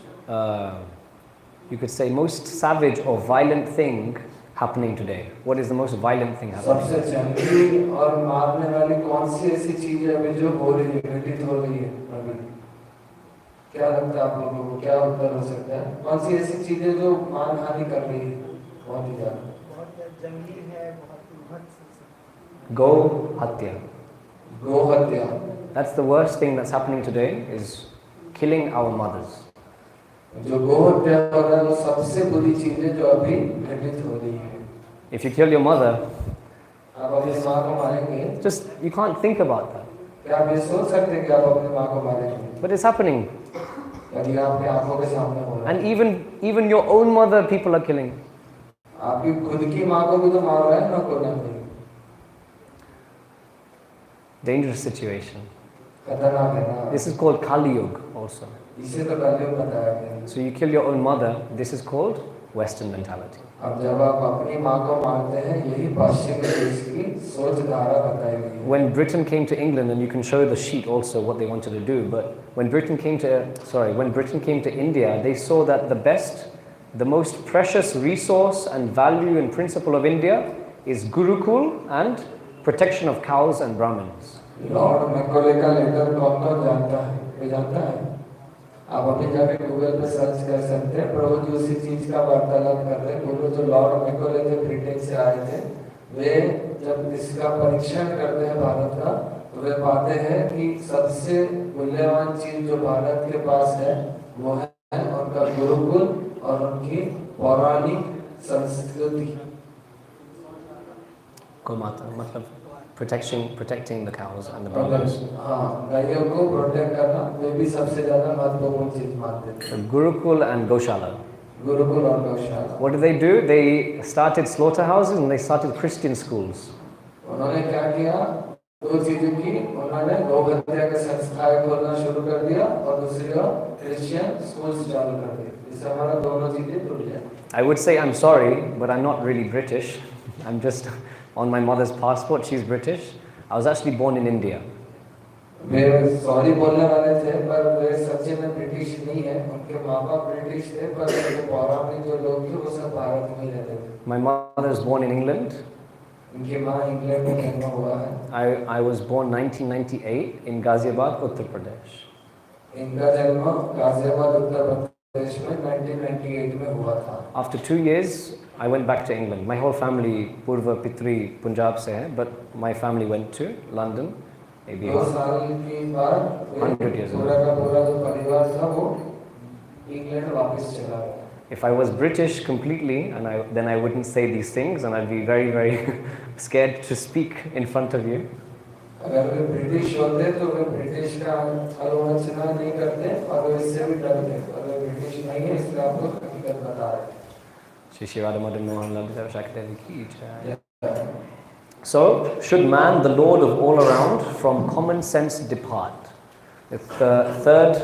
you could say, most savage or violent thing happening today? What is the most violent thing happening? सबसे जंगली और मारने वाली कौन सी ऐसी चीज है अभी जो हो रही है, घटित हो रही है अभी? क्या लगता है आप लोगों को? क्या उत्तर हो सकता है? कौन सी ऐसी चीज है जो मानहानि कर रही है बहुत ही ज्यादा? बहुत जंगली है, बहुत गौ हत्या. गो हत्या। That's the worst thing that's happening today, is killing our mothers. जो गो हत्या हो रहा है वो सबसे बुरी चीज है जो अभी घटित हो रही है। If you kill your mother, आप अपनी माँ को मारेंगे? just, you can't think about that. क्या आप ये सोच सकते हैं कि आप अपनी माँ को मारेंगे? But it's happening. और ये आपकी आंखों के सामने हो रहा है। And even your own mother, people are killing. आपकी खुद की माँ को भी तो मार रहा है ना कोई ना कोई। Dangerous situation. खतरनाक है ना। This is called Kali Yuga also. इसे तो पहले बताया गया। So you kill your own mother, this is called Western mentality. अब जब आप अपनी माँ को मारते हैं, यही पश्चिमी देश की सोच धारा बताई गई है। When Britain came to England, and you can show the sheet also what they wanted to do, but when Britain came to India, they saw that the most precious resource and value and principle of India is Gurukul and protection of cows and Brahmins. Lord Macaulay का letter कौन जानता है? कोई जानता है? आप अभी जाके गूगल पे सर्च कर सकते हैं। प्रभुजी उसी चीज का वार्तालाप कर रहे हैं। वो जो लॉर्ड मैकॉले थे, ब्रिटेन से आए थे, वे जब इसका परीक्षण करते हैं भारत का, तो वे पाते हैं कि सबसे मूल्यवान चीज जो भारत के पास है वो है उनका गुरुकुल और उनकी पौराणिक संस्कृति। Gomata, matlab protecting the cows and the Brahmins. हाँ, गायों को प्रोटेक्ट करना वे भी सबसे ज्यादा महत्वपूर्ण चीज मानते थे। So Gurukul and Goshala. Gurukul और गौशाला। What did? They started slaughterhouses and they started Christian schools. उन्होंने क्या किया? दो चीजें की। उन्होंने गौ हत्या के संस्थाएं खोलना शुरू कर दिया और दूसरी ओर क्रिश्चियन स्कूल्स चालू कर दिए। इससे हमारा दोनों चीजें जुड़ जाए। I would say I'm sorry, but I'm not really British. I'm just on my mother's passport. She's British. I was actually born in India. Way sorry बोलने वाले थे, पर वे सच्चे में ब्रिटिश नहीं है। उनके माँ बाप ब्रिटिश थे, पर उनके पौराणिक जो लोग थे वो सब भारत में रहते थे। My mother was born in England. उनकी माँ इंग्लैंड में जन्म हुआ है। I was born 1998 in Ghaziabad, Uttar Pradesh. इनका जन्म गाजियाबाद उत्तर प्रदेश में 1998 में हुआ था। After 2 years, I went back to England. My whole family, Purva Pitri, Punjab se hai, but my family went to London. Maybe 2 साल के बाद 100 years पूरा का पूरा जो परिवार था वो इंग्लैंड वापस चला गया। if I was British completely, then I wouldn't say these things, and I'd be very, very scared to speak in front of you. अगर वे ब्रिटिश होते तो वे ब्रिटिश का आलोचना नहीं करते और वे इससे भी डरते। और वे ब्रिटिश नहीं है, इसलिए आपको हकीकत बता रहे हैं। Shri Shri Radha Madan Mohan Lal Dev Shakti Ki Jai. So, should man, the Lord of all around, from common sense depart? The third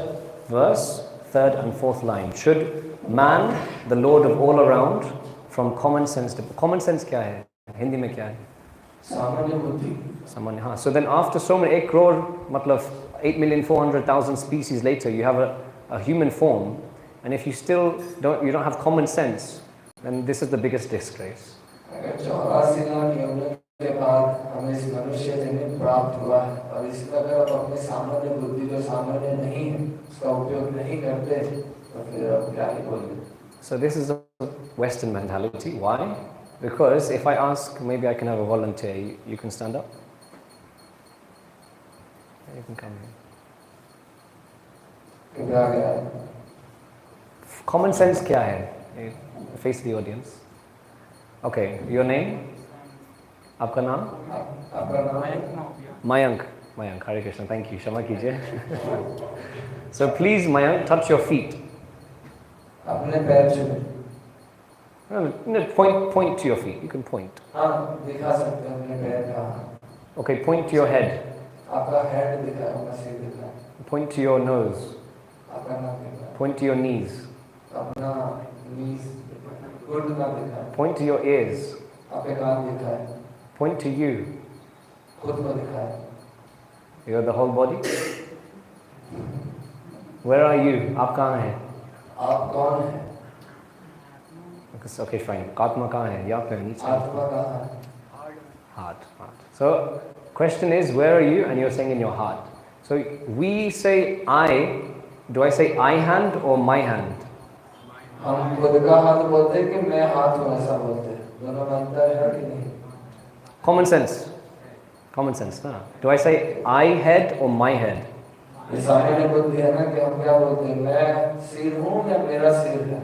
verse, third and fourth line. Should man, the Lord of all around, from common sense depart? Common sense क्या है? हिंदी में क्या है? सामान्य बुद्धि। सामान्य, हाँ. So then after so many 8 crore, मतलब 8,400,000 species later, you have a human form, and if you still don't have common sense, then this is the biggest disgrace. अगर 84 लाख योनियों के बाद हमें इस मनुष्य जन्म प्राप्त हुआ है और इसी अगर आप अपने सामान्य बुद्धि जो सामान्य नहीं है उसका उपयोग नहीं करते तो फिर आप क्या ही बोलेंगे? So this is a Western mentality. Why? Because if I ask, maybe I can have a volunteer. You can stand up. You can come here. क्या गया? Common sense क्या है? Face the audience. Okay, your name? आपका नाम? आपका नाम है? Mayank. Mayank, Hare Krishna. Thank you. Shama kijiye. So please, Mayank, touch your feet. अपने पैर छुए। No, point to your feet. You can point. हाँ, दिखा सकते हैं अपने पैर कहाँ। Okay, point to your head. आपका हेड दिखा, आपका सिर दिखा। Point to your nose. आपका नाक दिखा। Point to your knees. अपना नीज घुटना दिखा। Point to your ears. आपके कान दिखा है। Point to you. खुद को दिखा है। You're the whole body. Where are you? आप कहाँ हैं? आप कौन हैं? Okay, fine. आत्मा कहाँ है? यहाँ पे नीचे. आत्मा कहाँ है? Heart. So, question is, where are you? And you're saying in your heart. So we say I. Do I say I hand or my hand? हम खुद का हाथ बोलते हैं कि मैं हाथ हूँ ऐसा बोलते हैं। दोनों में अंतर है कि नहीं? Common sense. Common sense, na? Do I say I head or my head? ये सामान्य बुद्धि है ना कि हम क्या बोलते हैं, मैं सिर हूँ या मेरा सिर है.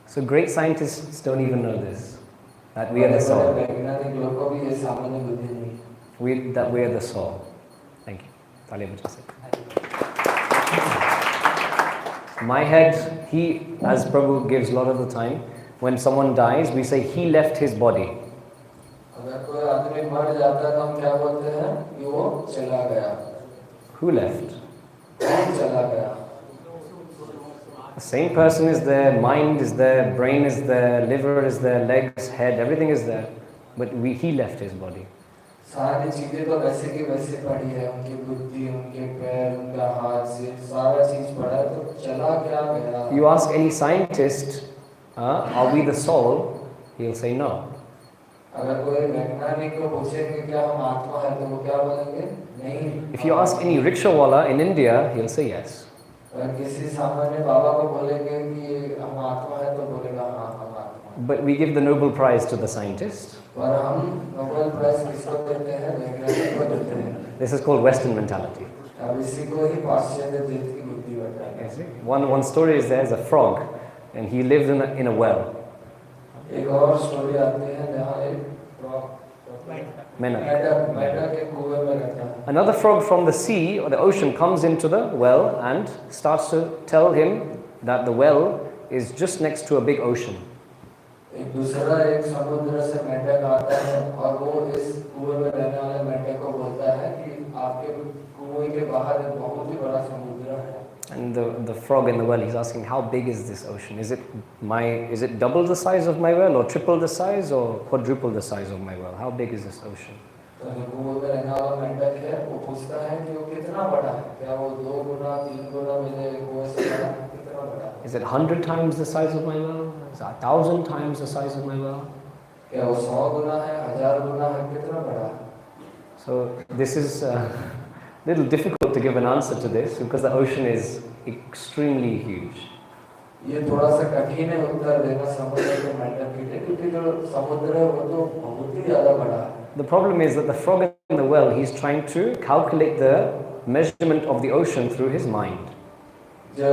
So great scientists don't even know this, that we are the soul. वैज्ञानिक लोग को भी ये सामान्य बुद्धि नहीं है. That we are the soul. Thank you. तालियां बजा सकते. My head, as Prabhu gives a lot of the time, when someone dies, we say he left his body. अगर कोई आदमी मर जाता है तो हम क्या बोलते हैं कि वो चला गया. Who left? कौन चला गया? The same person is there, mind is there, brain is there, liver is there, legs, head, everything is there. But he left his body. सारी चीजें तो वैसे की वैसे पड़ी है, उनकी बुद्धि, उनके पैर, उनका हाथ, सिर, सारा चीज पड़ा है, तो चला क्या गया? You ask any scientist, are we the soul? He'll say no. अगर कोई वैज्ञानिक को पूछेंगे क्या हम आत्मा है, तो वो क्या बोलेंगे? नहीं. If you ask any rickshawala in India, he'll say yes. अगर किसी सामान्य बाबा को बोलेंगे कि हम आत्मा है, तो बोलेगा हाँ हम आत्मा. But we give the Nobel Prize to the scientist. और हम नोबेल प्राइज किसको देते हैं? वैज्ञानिक को देते हैं. This is called Western mentality. अब इसी को ही पाश्चात्य देश की बुद्धि बताते हैं. One story is there's a frog, and he lived in a well. एक और स्टोरी आती है जहाँ एक मेंढक के कुएं में रहता है. Another frog from the sea or the ocean comes into the well and starts to tell him that the well is just next to a big ocean. एक दूसरा एक समुद्र से मेंढक आता है और वो इस कुएं में रहने वाले मेंढक को बोलता है कि आपके कुएं के बाहर एक बहुत ही बड़ा समुद्र है. And the frog in the well, he's asking, how big is this ocean? Is it double the size of my well, or triple the size, or quadruple the size of my well? How big is this ocean? तो जो कुएं में रहने वाला मेंढक है वो पूछता है कि वो कितना बड़ा है, क्या वो 2 गुना 3 गुना मेरे कुएं से बड़ा है, कितना बड़ा है? Is it 100 times the size of my well? Is it 1,000 times the size of my well? क्या वो 100 गुना है, 1000 गुना है, कितना बड़ा है? So this is little difficult to give an answer to this because the ocean is extremely huge. ये थोड़ा सा कठिन है उत्तर देना समुद्र के मेंढक के लिए, क्योंकि जो समुद्र है वो तो बहुत ही ज़्यादा बड़ा है. The problem is that the frog in the well, he's trying to calculate the measurement of the ocean through his mind. जो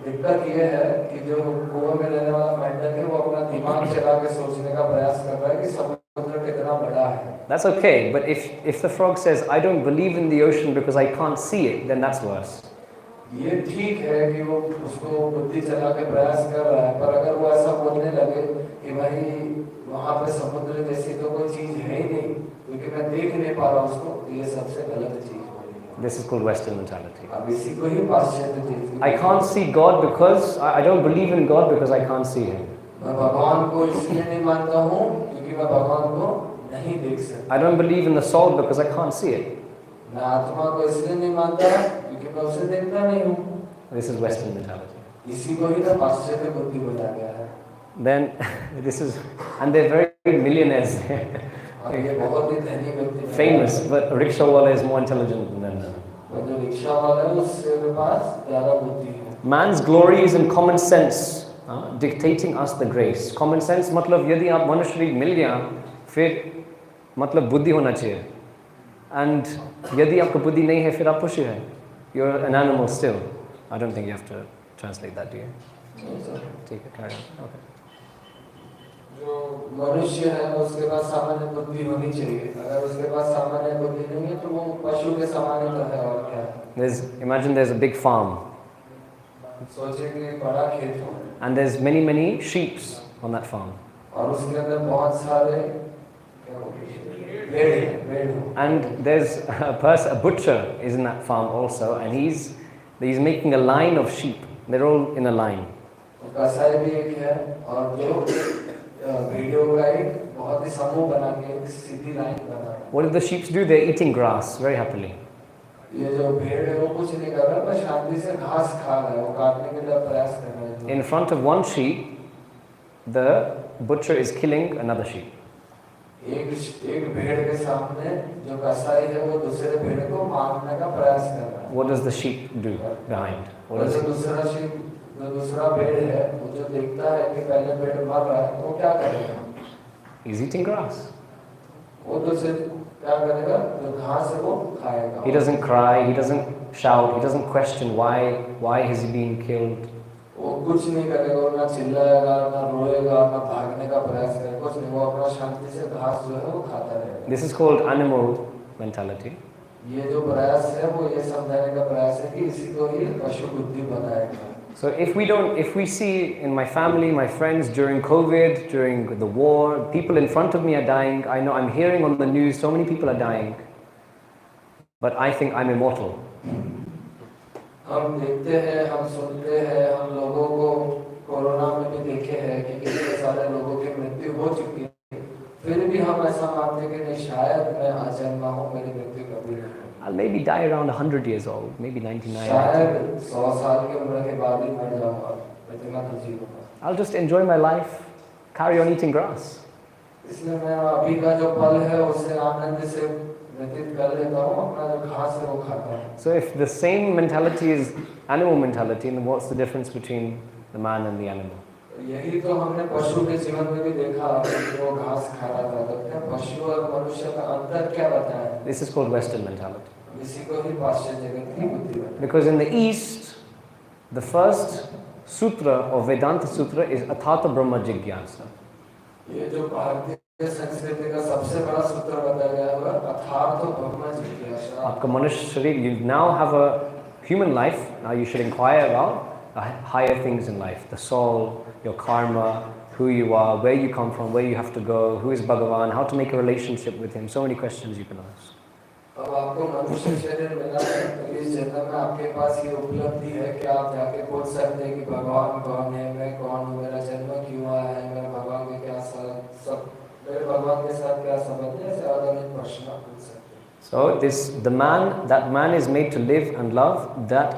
दिक्कत ये है कि जो कुएं में रहने वाला मेंढक है वो अपना दिमाग चला के सोचने का प्रयास कर रहा है कि समुद्र कितना बड़ा है. That's okay, but if the frog says, I don't believe in the ocean because I can't see it, then that's worse. ये ठीक है कि वो उसको बुद्धि चला के प्रयास कर रहा है, पर अगर वो ऐसा बोलने लगे कि भाई वहाँ पे समुद्र जैसी तो कोई चीज है ही नहीं क्योंकि मैं देख नहीं पा रहा उसको, तो ये सबसे गलत चीज बोलेगी. This is called Western mentality. अब इसी को ही पाश्चात्य चीज. I can't see God because I don't believe in God because I can't see Him. मैं भगवान को इसलिए नहीं मानता हूँ क्योंकि मैं भगवान को नहीं देख सकता. I don't believe in the soul because I can't see it. मैं आत्मा को इसलिए नहीं मानता क्योंकि मैं उसे देखता नहीं हूँ. This is Western mentality. इसी को ही तो पाश्चात्य बुद्धि बोला गया है. Then and they're very millionaires. और ये बहुत ही धनी व्यक्ति. Famous, but rickshawala is more intelligent than them. और जो रिक्शा वाला है उसके पास ज़्यादा बुद्धि है. Man's glory is in common sense, dictating us the grace. Common sense मतलब यदि आप मनुष्य शरीर मिल गया, फिर मतलब बुद्धि होना चाहिए. And यदि आपको बुद्धि नहीं है, फिर आप पशु हैं. You're an animal still. I don't think you have to translate that, do you? ठीक है, carry on. Okay. जो मनुष्य है उसके पास सामान्य बुद्धि होनी चाहिए. अगर उसके पास सामान्य बुद्धि नहीं है तो वो पशु के समान ही तो है और क्या है. Imagine there's a big farm. सोचिए कि बड़ा खेत हो. And there's many sheep on that farm. और उसके अंदर बहुत सारे भेड़. And there's a butcher is in that farm also, and he's making a line of sheep. They're all in a line. कसाई भी एक है और जो भेड़ों का एक बहुत ही समूह बना के एक सीधी लाइन बना है. What do the sheep do? They're eating grass very happily. ये जो भेड़ है वो कुछ नहीं कर रहा, बस शांति से घास खा रहा है, वो काटने के लिए प्रयास कर रहा है. In front of one sheep, the butcher is killing another sheep. एक भेड़ के सामने जो कसाई है वो दूसरे भेड़ को मारने का प्रयास कर रहा है. What does the sheep do behind? और जो दूसरा भेड़ है वो जो देखता है कि पहले भेड़ मर रहा है तो वो क्या करेगा? He's eating grass. वो तो सिर्फ क्या करेगा, जो घास है वो खाएगा। He doesn't cry, he doesn't shout, he doesn't question why is he being killed. वो कुछ नहीं करेगा, ना चिल्लाएगा, ना रोएगा, ना भागने का प्रयास करेगा, कुछ नहीं, वो अपना शांति से घास जो है वो खाता रहेगा। This is called animal mentality. ये जो प्रयास है वो ये समझाने का प्रयास है कि इसी को ही पशु बुद्धि बताएगा। So if we see in my family, my friends, during COVID, during the war, people in front of me are dying. I know, I'm hearing on the news, so many people are dying. But I think I'm immortal. हम देखते हैं, हम सुनते हैं, हम लोगों को corona में भी देखे हैं कि कितने सारे लोगों की मृत्यु हो चुकी है, फिर भी हम ऐसा मानते हैं कि नहीं, शायद मैं अजन्मा हूँ, मेरी मृत्यु कभी नहीं होगी। I'll maybe die around 100 years old, maybe 99. शायद 100 साल की उम्र के बाद ही मर जाऊंगा, इतना तो जीऊंगा। I'll just enjoy my life, carry on eating grass. इसलिए मैं अभी का जो पल है उससे आनंद से व्यतीत कर लेता हूँ, अपना जो घास है वो खाता हूँ। So if the same mentality is animal mentality, then what's the difference between the man and the animal? यही तो हमने पशु के जीवन में भी देखा कि वो घास खा रहा था, तो पशु और मनुष्य का अंतर क्या बताया? This is called Western mentality. इसी को ही पाश्चात्य जगत की बुद्धि बताया। Because in the East, the first sutra or Vedanta sutra is Athata Brahma Jigyasa. ये जो भारतीय संस्कृति का सबसे बड़ा सूत्र बताया गया है अथार्थ ब्रह्म जिज्ञासा। आपका मनुष्य शरीर, you now have a human life, now you should inquire about the higher things in life, the soul, your karma, who you are, where you come from, where you have to go, who is Bhagavan, how to make a relationship with him, so many questions you can ask. अब आपको मनुष्य शरीर मिला है, तो इस जन्म में आपके पास ये उपलब्धि है कि आप जाके पूछ सकते हैं कि भगवान कौन है, मैं कौन हूँ, मेरा जन्म क्यों आया है, मेरे भगवान के क्या सब मेरे भगवान के साथ क्या संबंध है, ऐसे अनेक प्रश्न आप पूछ सकते हैं। So that man is made to live and love that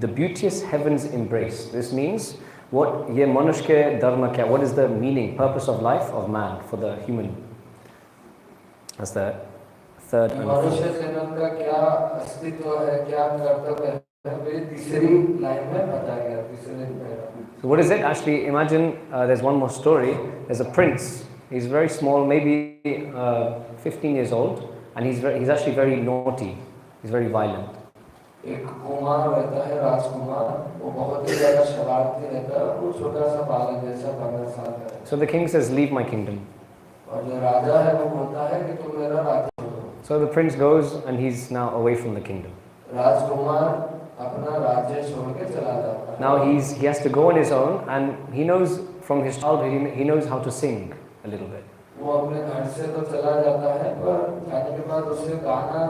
the beauteous heavens embrace. This means what ye manush ke dharma kya, what is the meaning, purpose of life of man for the human? That's the third and मनुष्य जन्म का क्या अस्तित्व है, क्या कर्तव्य है, वे तीसरी लाइन में बताया गया, तीसरे para. So what is it? Actually, imagine there's one more story. There's a prince. He's very small, maybe 15 years old, and he's actually very naughty. He's very violent. एक कुमार रहता है, राजकुमार, वो बहुत ही ज़्यादा शरारती रहता है, वो छोटा सा बालक जैसा 15 साल का है। So the king says, "Leave my kingdom." और जो राजा है वो बोलता है कि तुम मेरा राज्य छोड़ो। So the prince goes, and he's now away from the kingdom. राजकुमार अपना राज्य छोड़ के चला जाता है। Now he has to go on his own, and he knows from his childhood, he knows how to sing a little bit. वो अपने घर से तो चला जाता है, पर जाने के बाद उसे गाना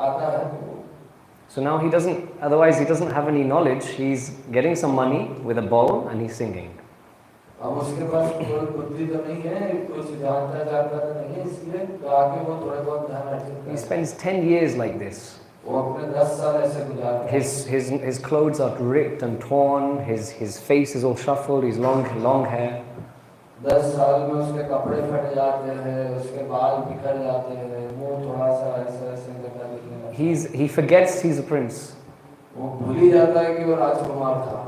आता है। So now he doesn't have any knowledge. He's getting some money with a bowl and he's singing. अब उसके पास कोई बुद्धि तो नहीं है, कुछ जानता तो नहीं है, इसलिए गा के वो थोड़े बहुत ध्यान रखता है। He spends 10 years like this. वो अपने 10 साल ऐसे गुजारता है। His clothes are ripped and torn. His face is all shuffled. His long hair. 10 साल में उसके कपड़े फट जाते हैं, उसके बाल बिखर जाते हैं, मुंह थोड़ा सा ऐसे दिखने लगता है। He forgets he's a prince. वो भूल ही जाता है कि वो राजकुमार था।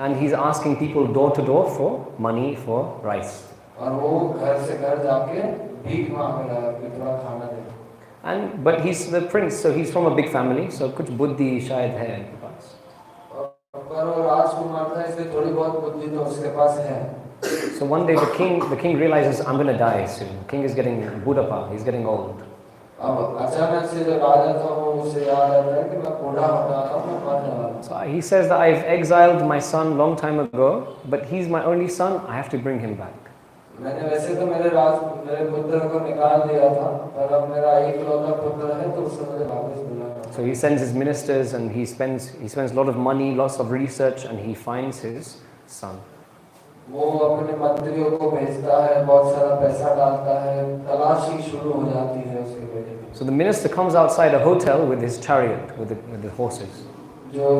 And he's asking people door to door for money for rice. और वो घर से घर जाके भीख मांग रहा है कि थोड़ा खाना दे। But he's the prince, so he's from a big family. So कुछ बुद्धि शायद है इनके पास. पर वो राजकुमार था, इसलिए थोड़ी बहुत बुद्धि तो उसके पास है। So one day the king realizes, I'm going to die soon. The king is getting Buddhapa, he's getting old. अब अचानक से जो राजा था वो उसे याद आता है कि मैं बूढ़ा हो रहा हूँ, मैं मरने वाला हूँ। So he says that I've exiled my son long time ago, but he's my only son, I have to bring him back. मैंने वैसे तो मेरे पुत्र को निकाल दिया था, पर अब मेरा एकलौता पुत्र है तो उसे मुझे वापस बुलाना। So he sends his ministers and he spends a lot of money, lots of research, and he finds his son. वो अपने मंत्रियों को भेजता है, बहुत सारा पैसा डालता है, तलाशी शुरू हो जाती है उसके बेटे की। So the minister comes outside a hotel with his chariot, with the horses. जो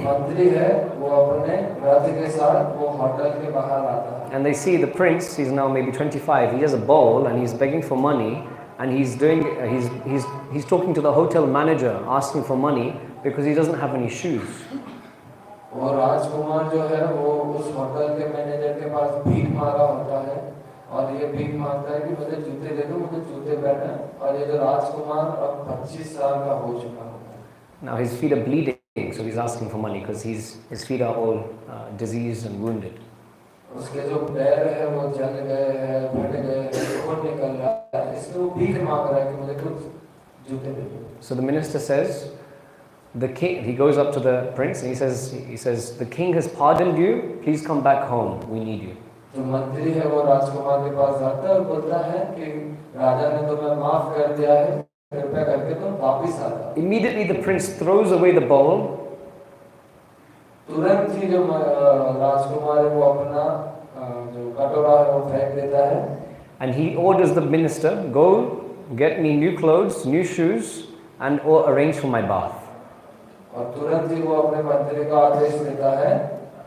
मंत्री है वो अपने रथ के साथ वो होटल के बाहर आता है। And they see the prince, he's now maybe 25, he has a bowl and he's begging for money, and he's talking to the hotel manager asking for money because he doesn't have any shoes. और राजकुमार जो है वो उस hotel के manager के पास भीख मांगा होता है, और ये भीख मांगता है कि मुझे जूते दे दो, मुझे जूते पहनना, और ये जो राजकुमार अब 25 साल का हो चुका होता है। Now his feet are bleeding, so he's asking for money because his feet are all diseased and wounded. उसके जो पैर है वो जल गए हैं, फट गए हैं, खून निकल रहा है, इसलिए वो भीख मांग रहा है कि मुझे कुछ जूते दे दो। So the minister says, the king. He goes up to the prince and he says, the king has pardoned you. Please come back home. We need you. जो मंत्री है वो राजकुमार के पास जाता है और बोलता है कि राजा ने तुम्हें माफ कर दिया है, कृपया करके तुम वापिस आ जाओ। Immediately the prince throws away the bowl. तुरंत ही जो राजकुमार है वो अपना जो कटोरा है वो फेंक देता है। And he orders the minister, go get me new clothes, new shoes, and or arrange for my bath. और तुरंत ही वो अपने मंत्री को आदेश देता है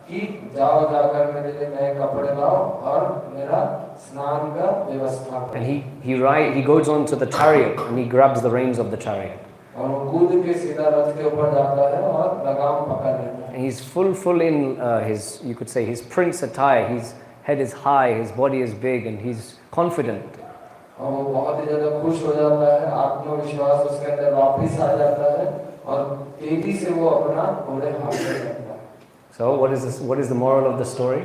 कि जाओ जाकर मेरे लिए नए कपड़े लाओ और मेरा स्नान का व्यवस्था करो। And he goes on to the chariot and he grabs the reins of the chariot. और वो कूद के सीधा रथ के ऊपर जाता है और लगाम पकड़ लेता है। And he's full in you could say his prince attire. His head is high, his body is big, and he's confident. और वो बहुत ही ज़्यादा खुश हो जाता है, आत्मविश्वास उसके अंदर वापस आ जाता है और तेजी से वो अपना घोड़े हाथ में करता है। So what is the moral of the story?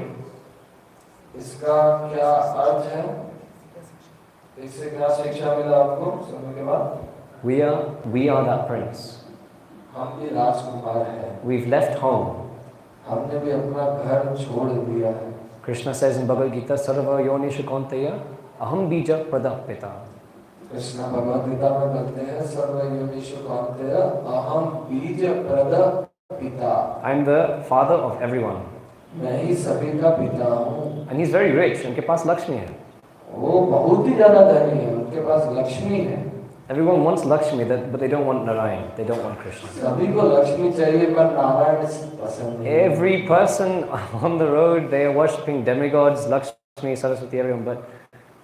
इसका क्या अर्थ है? इससे क्या शिक्षा मिला आपको सुनने के बाद? We are that prince. हम भी राजकुमार हैं। We've left home. हमने भी अपना घर छोड़ दिया है। Krishna says in Bhagavad Gita, Sarva yonishu kaunteya aham bija pradapita. Krishna Bhagavad Gita में कहते हैं सर्व योनिषु कौन्तेय अहम बीज प्रदपिता। I am the father of everyone. मैं ही सभी का पिता हूँ। And he's very rich. उनके पास लक्ष्मी है. वो बहुत ही ज़्यादा धनी है, उनके पास लक्ष्मी है। Everyone wants Lakshmi, but they don't want Narayan. They don't want Krishna. सभी को लक्ष्मी चाहिए पर नारायण पसंद नहीं। Every person on the road, they are worshipping demigods, Lakshmi, Saraswati, everyone, but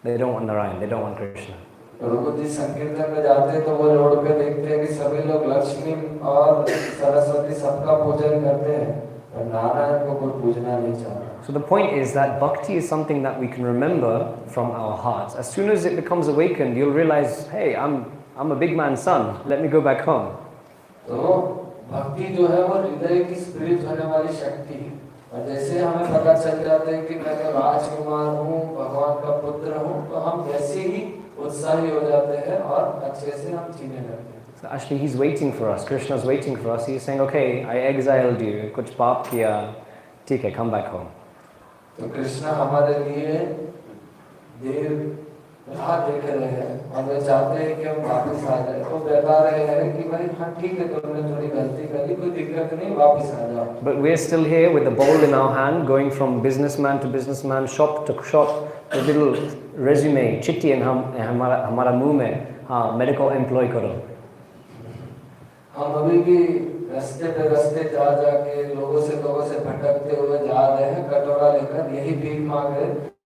they don't want Narayan. They don't want Krishna. प्रभुजी संकीर्तन में जाते हैं तो वो रोड पे देखते हैं कि सभी लोग लक्ष्मी और सरस्वती सबका पूजन करते हैं, पर नारायण को कोई पूजना नहीं चाहता। So the point is that bhakti is something that we can remember from our hearts. As soon as it becomes awakened, you'll realize, hey, I'm a big man's son. Let me go back home. तो भक्ति जो है वो हृदय की spirit होने वाली शक्ति है, और जैसे हमें पता चल जाता है कि मैं तो राजकुमार हूँ, भगवान का पुत्र हूँ, तो हम वैसे ही उत्साही हो जाते हैं और अच्छे से हम जीने लगते हैं। So actually he's waiting for us. Krishna's waiting for us. He's saying, okay, I exiled you. कुछ पाप किया, ठीक है, come back home. तो कृष्ण हमारे लिए देर राह देख रहे हैं और वे चाहते हैं कि हम वापस आ जाए। तो बता रहे हैं कि भाई हाँ ठीक है, तुमने थोड़ी गलती कर ली, कोई दिक्कत नहीं, वापस आ जाओ। But we're still here with the bowl in our hand, going from businessman to businessman, shop to shop, with little resume, चिट्ठी हमारा मुंह में, हाँ, medical employee करो। हम अभी भी रास्ते जा के लोगों से भटकते हुए जा रहे हैं, कटोरा लेकर यही भीख मांग रहे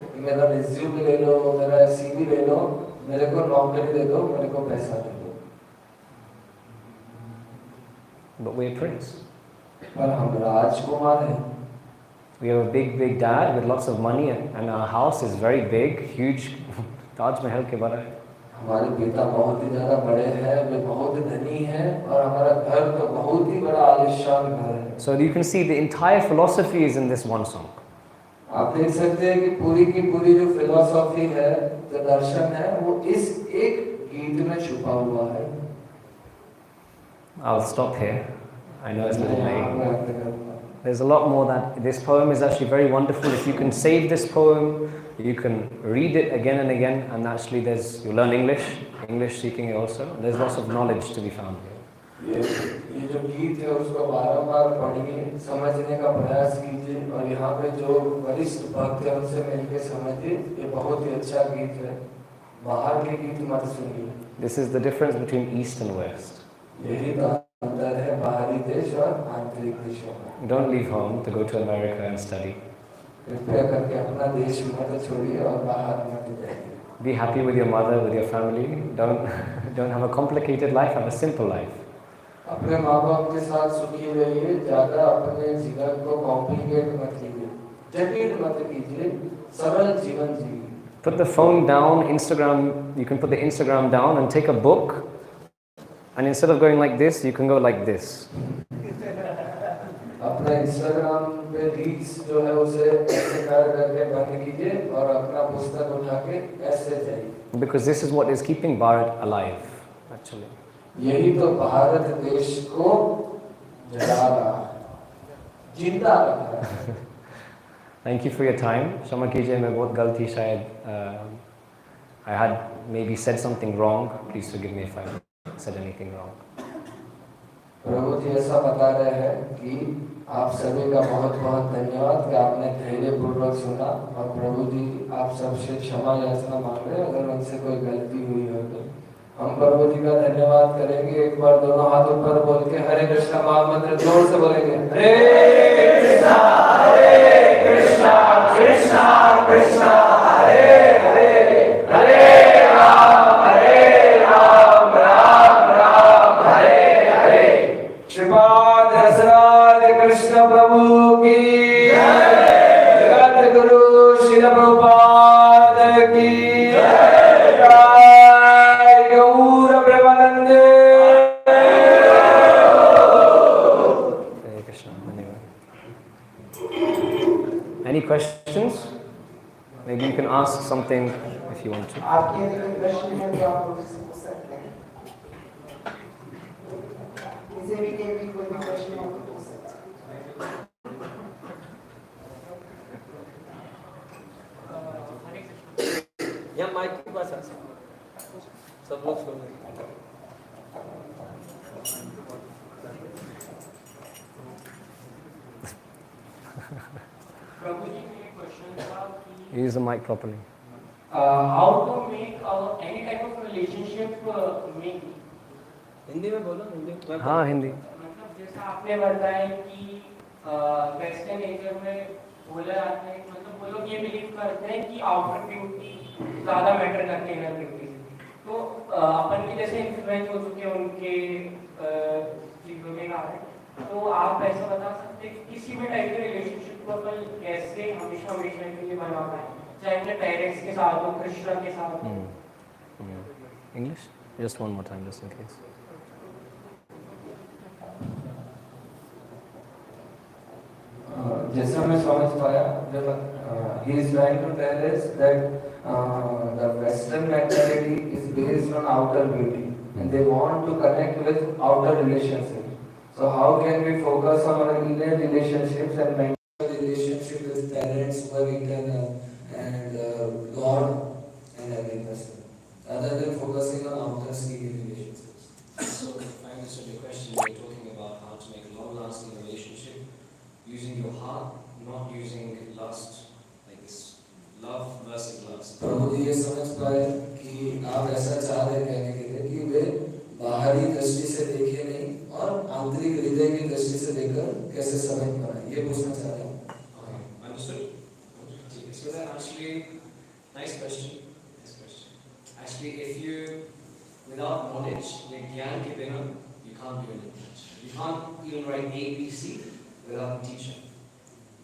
कि मेरा रिज्यूम ले लो, मेरा सीवी ले लो, मेरे को नौकरी दे दो, मेरे को पैसा दे दो। But we're prince. पर हम राजकुमार हैं। We have a big dad with lots of money, and our house is very big, huge. Taj Mahal के बड़ा है। हमारे पिता बहुत ही ज्यादा बड़े हैं, वे बहुत धनी हैं, और हमारा घर तो बहुत ही बड़ा आलीशान घर है। So you can see the entire philosophy is in this one song. आप देख सकते हैं कि पूरी की पूरी जो फिलॉसफी है, जो दर्शन है, वो इस एक गीत में छुपा हुआ है। I'll stop here. I know it's a little late. There's a lot more that this poem is actually very wonderful. If you can save this poem, you can read it again and again, and actually you learn English speaking also. There's lots of knowledge to be found here. ये जो गीत है उसको बार-बार पढ़िए, समझने का प्रयास कीजिए, और यहाँ पे जो वरिष्ठ भक्त हैं उनसे मिलकर समझिए। ये बहुत ही अच्छा गीत है, बाहर के गीत मत सुनिए। This is the difference between East and West. यही तो अंतर है बाहरी देश और आंतरिक देशों में। Don't leave home to go to America and study. कृपया करके अपना देश मत छोड़िए और बाहर मत जाइए। Be happy with your mother, with your family. Don't have a complicated life. Have a simple life. अपने माँ बाप के साथ सुखी रहिए, ज्यादा अपने जीवन को कॉम्प्लिकेट मत कीजिए, जटिल मत कीजिए, सरल जीवन जिए। Put the phone down, Instagram, you can put the Instagram down and take a book, and instead of going like this, you can go like this. अपना इंस्टाग्राम पे रील्स जो है उसे ऐसे करके बंद कीजिए और अपना पुस्तक उठा के ऐसे जाइए. Because this is what is keeping Bharat alive, actually. यही तो भारत देश को जगा रहा है, जिंदा रख रहा है. Thank you for your time. क्षमा कीजिए मैं बहुत गलती शायद I had maybe said something wrong. Please forgive me if I said anything wrong. प्रभु जी ऐसा बता रहे हैं कि आप सभी का बहुत बहुत धन्यवाद कि आपने धैर्यपूर्वक सुना, और प्रभु जी आप सबसे क्षमा याचना मांग रहे हैं अगर उनसे कोई गलती हुई हो तो. हम प्रभु जी का धन्यवाद करेंगे. एक बार दोनों हाथ ऊपर बोल के हरे कृष्णा महामंत्र जोर से बोलेंगे. हरे कृष्णा कृष्णा कृष्णा हरे हरे, हरे राम राम राम हरे हरे. श्रीपाद रसराज कृष्ण प्रभु की जय. जगत गुरु श्रील प्रभुपाद की जय. गौर Premanand. Hare Krishna. Any questions? Maybe you can ask something if you want to. आपके यदि कोई प्रश्न है तो आप मुझसे पूछ सकते हैं. किसी भी के भी कोई भी प्रश्न हो तो पूछ सकते हैं. या माइक के पास आ सब लोग सुन रहे हैं. प्रभु जी के क्वेश्चन था कि Use the mic properly. how to make any type of relationship make Hindi में बोलो. हिंदी में हाँ हिंदी. मतलब जैसा आपने बताया कि वेस्टर्न एरिया में बोला जाता है, मतलब वो लोग ये बिलीव करते हैं कि आउटर ब्यूटी ज़्यादा मैटर करते हैं इनर ब्यूटी से. तो अपन की जैसे इन्फ्लुएंस हो चुके हैं उनके चीज़ों के कारण, तो आप ऐसा बता सकते हैं कि किसी भी टाइप के रिलेशनशिप को अपन कैसे हमेशा हमेशा के लिए बना पाए, चाहे अपने पेरेंट्स के साथ हो, कृष्णा के साथ हो. English? Just one more time, just in case. जैसा मैं समझ पाया, जब he is trying to tell us that the Western mentality is based on outer beauty and they want to connect with outer relationships. So how can we focus on our inner relationships and mental relationship with parents, working and God and every person, rather than focusing on outer skin relationships? So, if I understood your question, you're talking about how to make a long-lasting relationship using your heart, not using lust, like this love versus lust. प्रभु जी ये समझ पाए कि आप ऐसा चाह रहे हैं कहने के लिए कि वे बाहरी दृष्टि से देखे नहीं और आंतरिक हृदय की दृष्टि से देखकर कैसे समझ पाए, ये पूछना चाह रहे हैं. Okay, understood. So that actually, nice question. Nice question. Actually, if you, without knowledge, like ज्ञान के बिना, you can't do anything. You can't even write ABC without a teacher.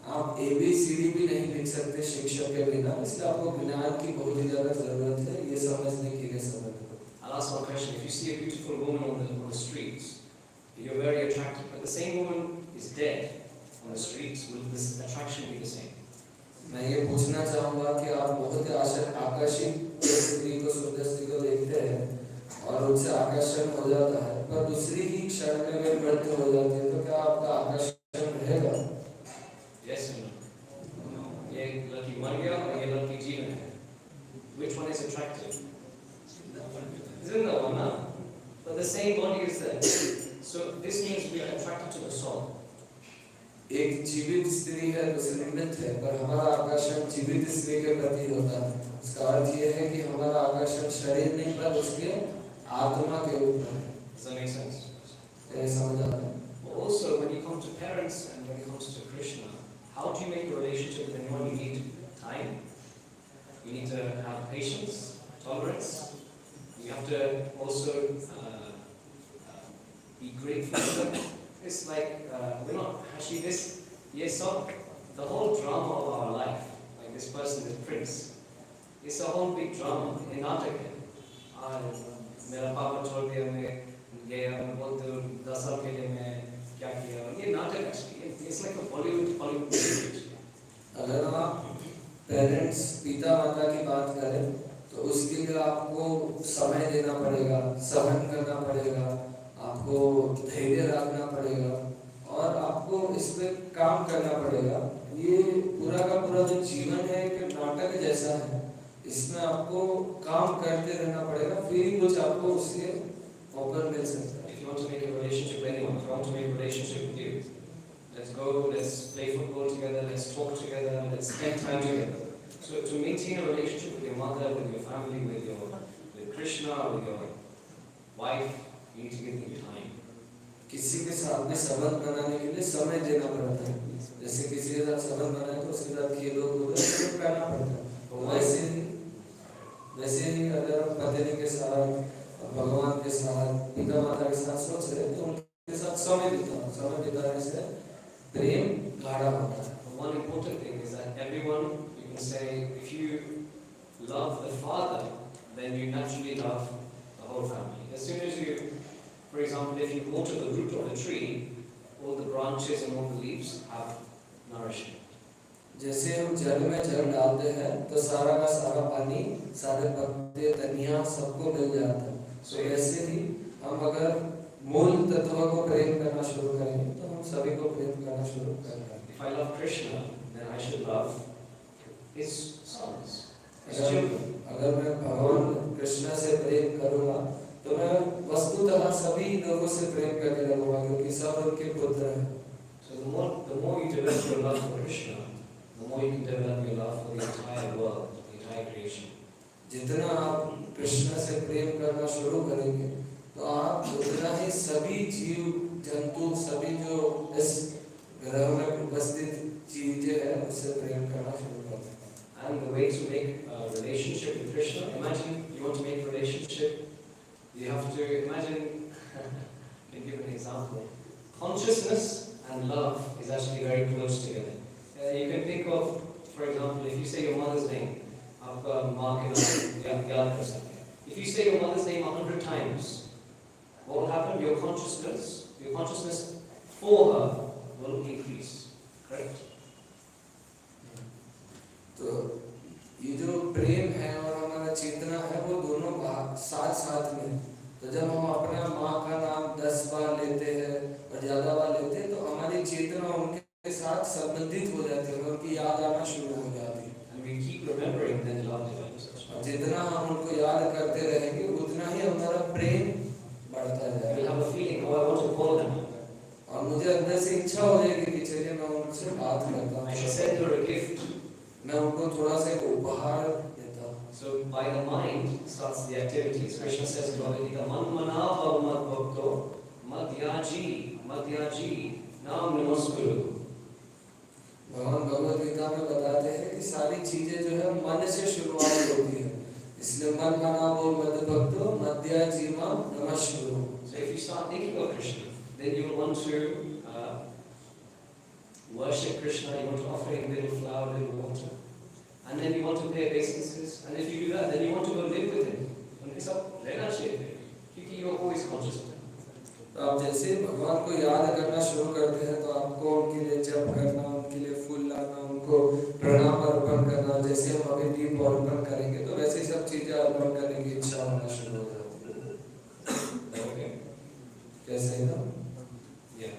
आप ABCD भी नहीं लिख सकते शिक्षक के बिना, इसलिए आपको ज्ञान की बहुत ही ज्यादा जरूरत है ये समझने के लिए समझ. I'll ask one question. If you see a beautiful woman on the streets, you're very attracted, but the same woman is dead on the streets, will this attraction be the same? मैं ये पूछना चाहूँगा कि आप बहुत ही आकर्षित स्त्री को, सुंदर स्त्री को देखते हैं और उनसे आकर्षण हो जाता है, पर दूसरी ही क्षण में वे मृत्यु हो जाती है, तो क्या आपका आकर्षण रहेगा? Yes or no? ये लड़की मर गया और ये लड़की जीवन है. Which one is attractive? Isn't that one, huh? But the same body is there. So this means we are attracted to the soul. एक जीवित स्त्री है, दूसरी मृत है, पर हमारा आकर्षण जीवित स्त्री के प्रति होता है. इसका अर्थ ये है कि हमारा आकर्षण शरीर नहीं पर उसके आत्मा के ऊपर है. Does that make sense? ये समझ आता है. Also, when you come to parents and when it comes to Krishna, how do you make a relationship with anyone? You need time. You need to have patience, tolerance. You have to also be grateful. It's like we're not actually this. Yes, so the whole drama of our life, like this person, this prince, It's a whole big drama. ये नाटक है. मेरा पापा छोड़ दिया मैं गया मैं बोलते 10 साल के लिए मैं क्या किया ये नाटक actually. It's like a Bollywood movie. अगर आप पेरेंट्स पिता माता की बात करें तो उसके लिए आपको समय देना पड़ेगा, सहन करना पड़ेगा, आपको धैर्य रखना पड़ेगा और आपको इस पे काम करना पड़ेगा। ये पूरा का पूरा जो जीवन है एक नाटक जैसा है, इसमें आपको काम करते रहना पड़ेगा, फिर ही कुछ आपको उससे ऑफर मिल सकता है। If you want to make a relationship with anyone, if you want to make a relationship with you, let's go, let's play football together, let's talk together, let's spend time together. So to maintain a relationship with your mother, with your family, with Krishna, with your wife, you need to give them time. किसी के साथ में संबंध बनाने के लिए समय देना पड़ता है। जैसे किसी के साथ संबंध बनाए तो उसके साथ खेलो कूदो सब करना पड़ता है। तो वैसे ही अगर हम पत्नी के साथ, भगवान के साथ, पिता माता के साथ सोच रहे तो उनके साथ समय बिताने से प्रेम गाढ़ा होता है। One important thing is that everyone, you can say, if you love the father, then you naturally love the whole family. As soon as you, for example, if you water the root of a tree, all the branches and all the leaves have nourishment. जैसे हम जल में जल डालते हैं तो सारा का सारा पानी, सारे पत्ते, तनिया सबको मिल जाता है। तो ऐसे ही हम अगर मूल तत्व को प्रेम करना शुरू करेंगे तो हम सभी को प्रेम करना शुरू करेंगे। If I love Krishna, then I should love his sons, his अगर children. अगर मैं भगवान कृष्ण से प्रेम करूँगा तो मैं वस्तुतः सभी लोगों से प्रेम करने लगूंगा क्योंकि सब उनके पुत्र हैं। So the more you develop your love for Krishna, the more you can develop your love for the entire world, the entire creation. जितना आप कृष्ण से प्रेम करना शुरू करेंगे तो आप उतना ही सभी जीव जंतु, सभी जो इस ग्रह में उपस्थित चीजें हैं उससे प्रेम करना शुरू कर देंगे। And the way to make a relationship with Krishna, imagine you want to make a relationship, you have to imagine, let me give an example. Consciousness and love is actually very close together. You can think of, for example, if you say your mother's name, आपका माँ के नाम याद कर सकते हैं. If you say your mother's name 100 times, what will happen? Your consciousness for her will increase. Correct? तो ये जो प्रेम है और हमारा चेतना है वो दोनों साथ साथ में। तो जब हम अपना माँ का नाम 10 बार लेते हैं और ज्यादा बार लेते हैं तो हमारी चेतना उनके साथ संबंधित हो जाती है, उनकी याद आना शुरू हो जाती है। And we keep remembering, then love develops. जितना हम उनको याद करते रहेंगे उतना ही हमारा प्रेम बढ़ता We'll जाएगा। have a feeling, oh, I want to call them. और मुझे अंदर से इच्छा हो जाएगी कि चलिए मैं उनसे बात करता I should हूँ, send her a gift. मैं उनको थोड़ा सा एक उपहार देता हूँ। So by the mind starts the activities. Krishna says to Bhagavad Man manava mad bhakto madhyaji naam namaskuru. भगवान भगवद गीता में बताते हैं कि सारी चीजें जो है मन से शुरुआत होती है, इसलिए मन मनावो मद भक्तो मध्याजीमा नमस्कुरु। So if you start thinking of Krishna, then you will want to worship Krishna, you want to offer him little flower, little water. And then you want to pay obeisances. And if you do that, then you want to go live with him. उनके साथ रहना चाहिए, क्योंकि you are always conscious of him. तो आप जैसे भगवान को याद करना शुरू करते हैं तो आपको उनके लिए जप करना, उनके लिए फूल लाना, उनको प्रणाम अर्पण करना, जैसे हम अभी दीप अर्पण करेंगे तो वैसे सब चीजें अर्पण करने की इच्छा होना शुरू हो जाती है। Okay? कैसे है ना? Yeah.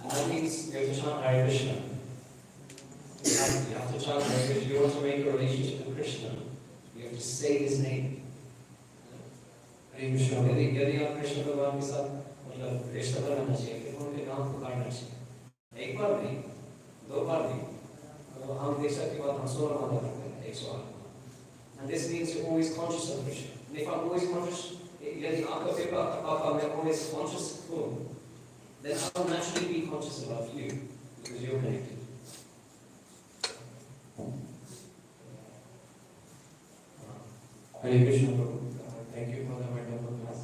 And that means you have to chant Hare Krishna. You have to chant Hare Krishna. If you want to make a relationship with Krishna, you have to say his name. यदि आप कृष्ण भगवान के साथ मतलब रिश्ता बनाना चाहिए तो उनके नाम पुकारना चाहिए। एक बार नहीं, 2 बार नहीं, तो हम देश के बाद हम 16 माला करते हैं, 108। And this means you're always conscious of Krishna. And if I'm always conscious, यदि आपका पेपर मैं always conscious हूँ, then I will naturally be conscious about you because you're connected. Hare Krishna Prabhu. Thank you for the wonderful class.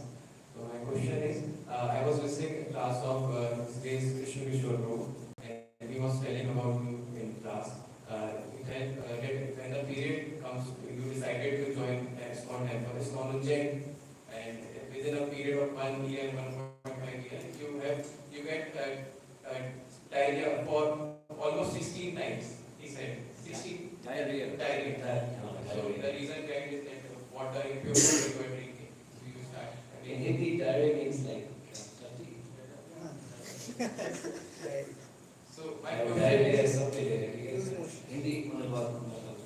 So my question is, I was listening to class of today's Krishna Kishore Prabhu, and he was telling about drink that kind of So diarrhea. the reason behind is that water, impure water you are drinking. So you start. In Hindi, diarrhea means like So my diarrhea question is is, something Hindi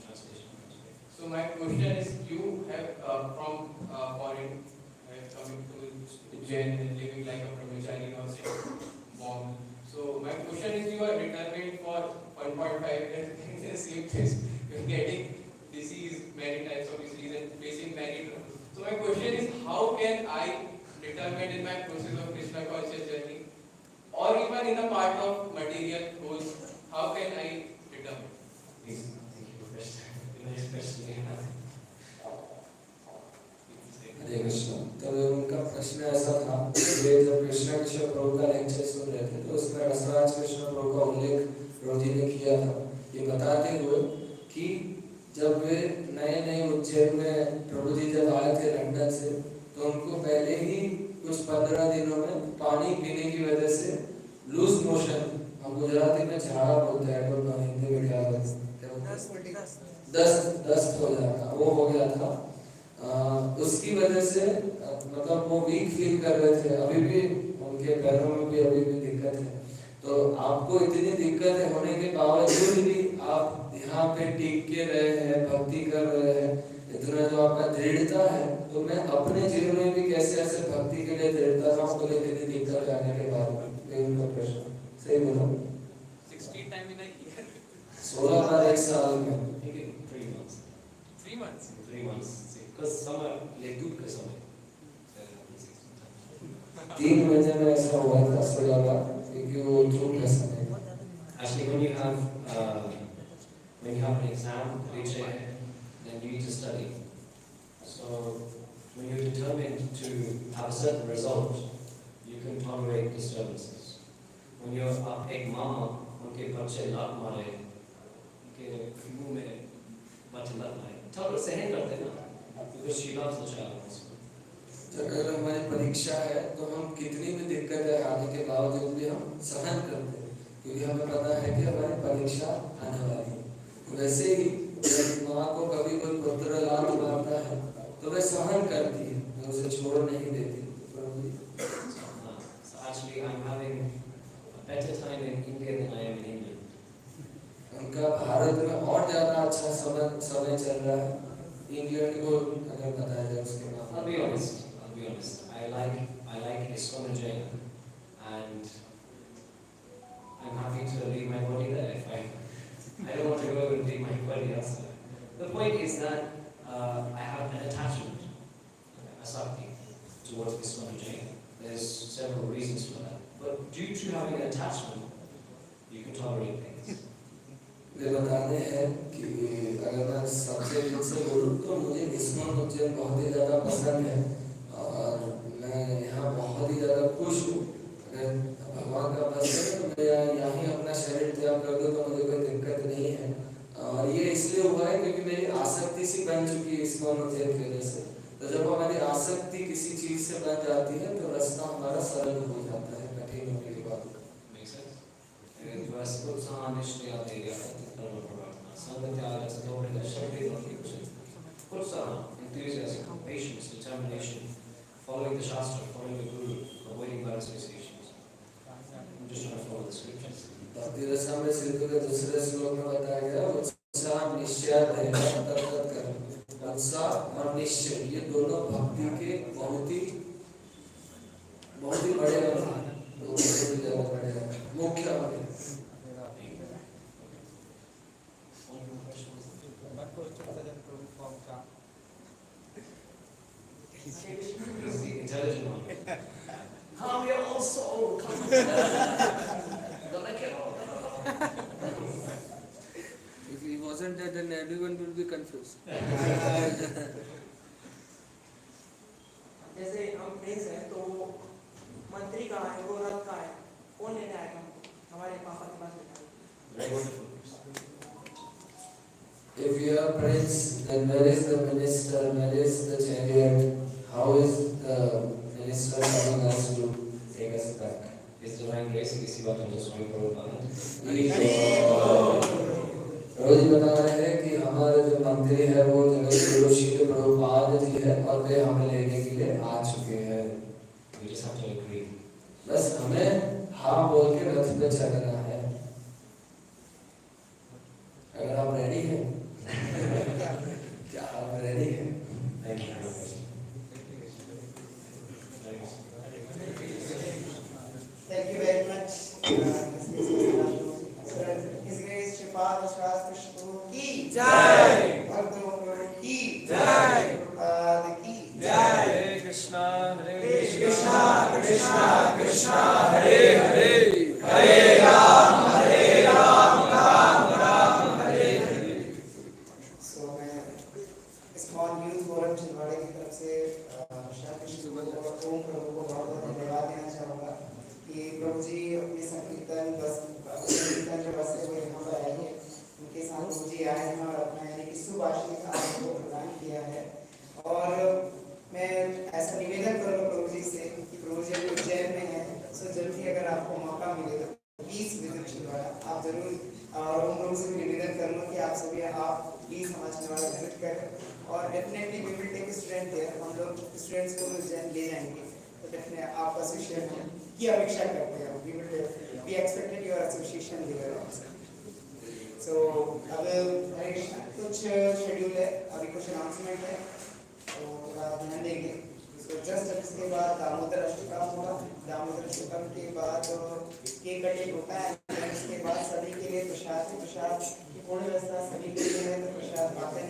translation. so my question is, you have from foreign coming to Jain and living like a brahmachari or monk. So my question is, you are determined for 1.5 years in the same place, you're getting disease, many types of disease and facing many troubles. So my question is, how can I determine in my process of Krishna conscious journey, or even in a part of material goals, how can I determine? Please, thank you for question. The next question we have. हरे कृष्ण। तो उनका प्रश्न ऐसा था कि वे जब कृष्ण कृष्ण प्रभु का lecture सुन रहे थे तो उसमें रसराज कृष्ण प्रभु का उल्लेख प्रभु जी ने किया था, ये बताते हुए कि जब वे नए नए उज्जैन में प्रभु जी जब आए थे लंदन से, तो उनको पहले ही कुछ 15 दिनों में पानी पीने की वजह से लूज मोशन, हम गुजराती में झाड़ा बोलते हैं, तो हिंदी में क्या बोलते हैं, दस्त हो जाता, वो हो गया था। उसकी वजह से मतलब वो वीक फील कर रहे थे, अभी भी उनके पैरों में भी अभी भी दिक्कत है। तो आपको इतनी दिक्कत होने के बावजूद भी आप यहाँ पे टिक के रहे हैं, भक्ति कर रहे हैं, इतना जो आपका दृढ़ता है, तो मैं अपने जीवन में भी कैसे ऐसे भक्ति के लिए दृढ़ता रहा हूँ, तो इतनी दिक्कत आने के बाद में उनका प्रश्न सही बोला 16 times in a year. 16 बार एक साल में I think in 3 months. 3 months. 3 months. Because summer, ले दूध के समय. 3 महीने में ऐसा हुआ था 16 बार, क्योंकि वो धूप का समय। Actually, when you have an exam, परीक्षा है, then you need to study. So when you're determined to have a certain result, you can tolerate disturbances. When you're up एक मामा, उनके बच्चे लात मारे, उनके मुंह में बच्चे लात मारे, थोड़ा सहन करते ना, because she loves the child. अगर हमारी परीक्षा है तो हम कितनी भी दिक्कतें आने के बावजूद भी हम सहन करते हैं, क्योंकि हमें पता है कि हमारी परीक्षा आने वाली है। वैसे ही जब माँ को कभी कोई पुत्र लात मारता है तो वह सहन करती है, वह उसे छोड़ नहीं देती। So actually, I'm having a better time in India than I am in England. उनका भारत में और ज़्यादा अच्छा समय चल रहा है, इंग्लैंड को अगर बताया जाए उसके नाम। I'll be honest. I like ISKCON Jain, and I'm happy to leave my body there if I don't want to go and leave my body elsewhere. The point is that I have an attachment, a sakti, towards ISKCON Jain. There's several reasons for that, but due to having an attachment, you can tolerate things. वे बताते हैं कि अगर मैं सबसे दिल से बोलूँ तो मुझे ISKCON उज्जैन बहुत ही ज़्यादा पसंद है और मैं यहाँ बहुत ही ज़्यादा खुश हूँ। अगर भगवान का भक्त है तो मैं यहाँ ही अपना शरीर त्याग कर दूँ तो मुझे कोई दिक्कत नहीं है, और ये इसलिए हुआ है क्योंकि मेरी आसक्ति सी बन चुकी है ISKCOन उज्जैन की वजह से। तो जब हमारी आसक्ति किसी चीज़ से बन जाती है तो रास्ता हमारा सरल हो जाता है कठिन होने के बाद। Makes sense? Enthusiasm, patience, determination, following the Shastra, following the Guru, avoiding bad associations. I'm just trying to follow the scriptures. भक्ति रसा में सिद्धू के दूसरे श्लोक में बताया गया उत्साह निश्चय धैर्य उत्साह और निश्चय, ये दोनों भक्ति के बहुत ही बड़े मुख्य He's the intelligent one. How we are all so If he wasn't there, then everyone will be confused. जैसे हम प्रिंस हैं तो मंत्री कहाँ है, वो रथ कहाँ है, कौन लेने आएगा हमको? हमारे पापा के पास लेना है। Very wonderful. If you are prince, then where is the minister, where is the chariot, how is the minister coming us to take us back? Is divine grace इसी बात में जो स्वामी प्रभुपाद रोज बता रहे हैं कि हमारे जो मंत्री है वो जगत श्री प्रभुपाद जी है और वे हमें लेने के लिए आ चुके हैं। We just have to agree. बस हमें हाँ बोल के रथ पे चलना है। अगर आप रेडी हैं क्या आप रेडी हैं? Thank you. Thank you very much. His Grace Sripad Rasraj Krishna ki Jai. Bhakti ki Jai. Prabhupada ki Jai. Hare Krishna, Krishna Krishna Krishna Hare Hare, Hare Ram Ram Ram Hare Hare. So मैं ISKCON youth forum Chhindwara की तरफ से श्री कृष्ण और ओम प्रभु को बहुत बहुत धन्यवाद देना चाहूँगा कि प्रभु जी अपने संकीर्तन जो बसे हुए यहाँ पर आए हैं उनके साथ प्रभु जी आए हैं और अपना यानी कि सुभाषित आपको प्रदान किया है। और मैं ऐसा निवेदन करूँगा प्रभु जी से कि प्रभु जी अभी उज्जैन में है, सो जल्दी अगर आपको मौका मिले तो प्लीज विजिट छिंदवाड़ा आप जरूर। और उन लोगों से भी निवेदन करूँगा कि आप सभी आप प्लीज हमारे छिंदवाड़ा विजिट करें और definitely we will take student there. हम लोग स्टूडेंट्स को उज्जैन ले जाएंगे तो डेफिनेटली आप एसोसिएशन की अपेक्षा करते हैं। We will we expected your association there also. So अब कुछ शेड्यूल है, अभी कुछ अनाउंसमेंट है तो थोड़ा ध्यान देंगे। सो जस्ट इसके बाद दामोदर अष्टकम होगा, दामोदर अष्टकम के बाद केक कटिंग होता है, इसके बाद सभी के लिए प्रसाद की पूर्ण व्यवस्था सभी के लिए है। तो प्रसाद पाते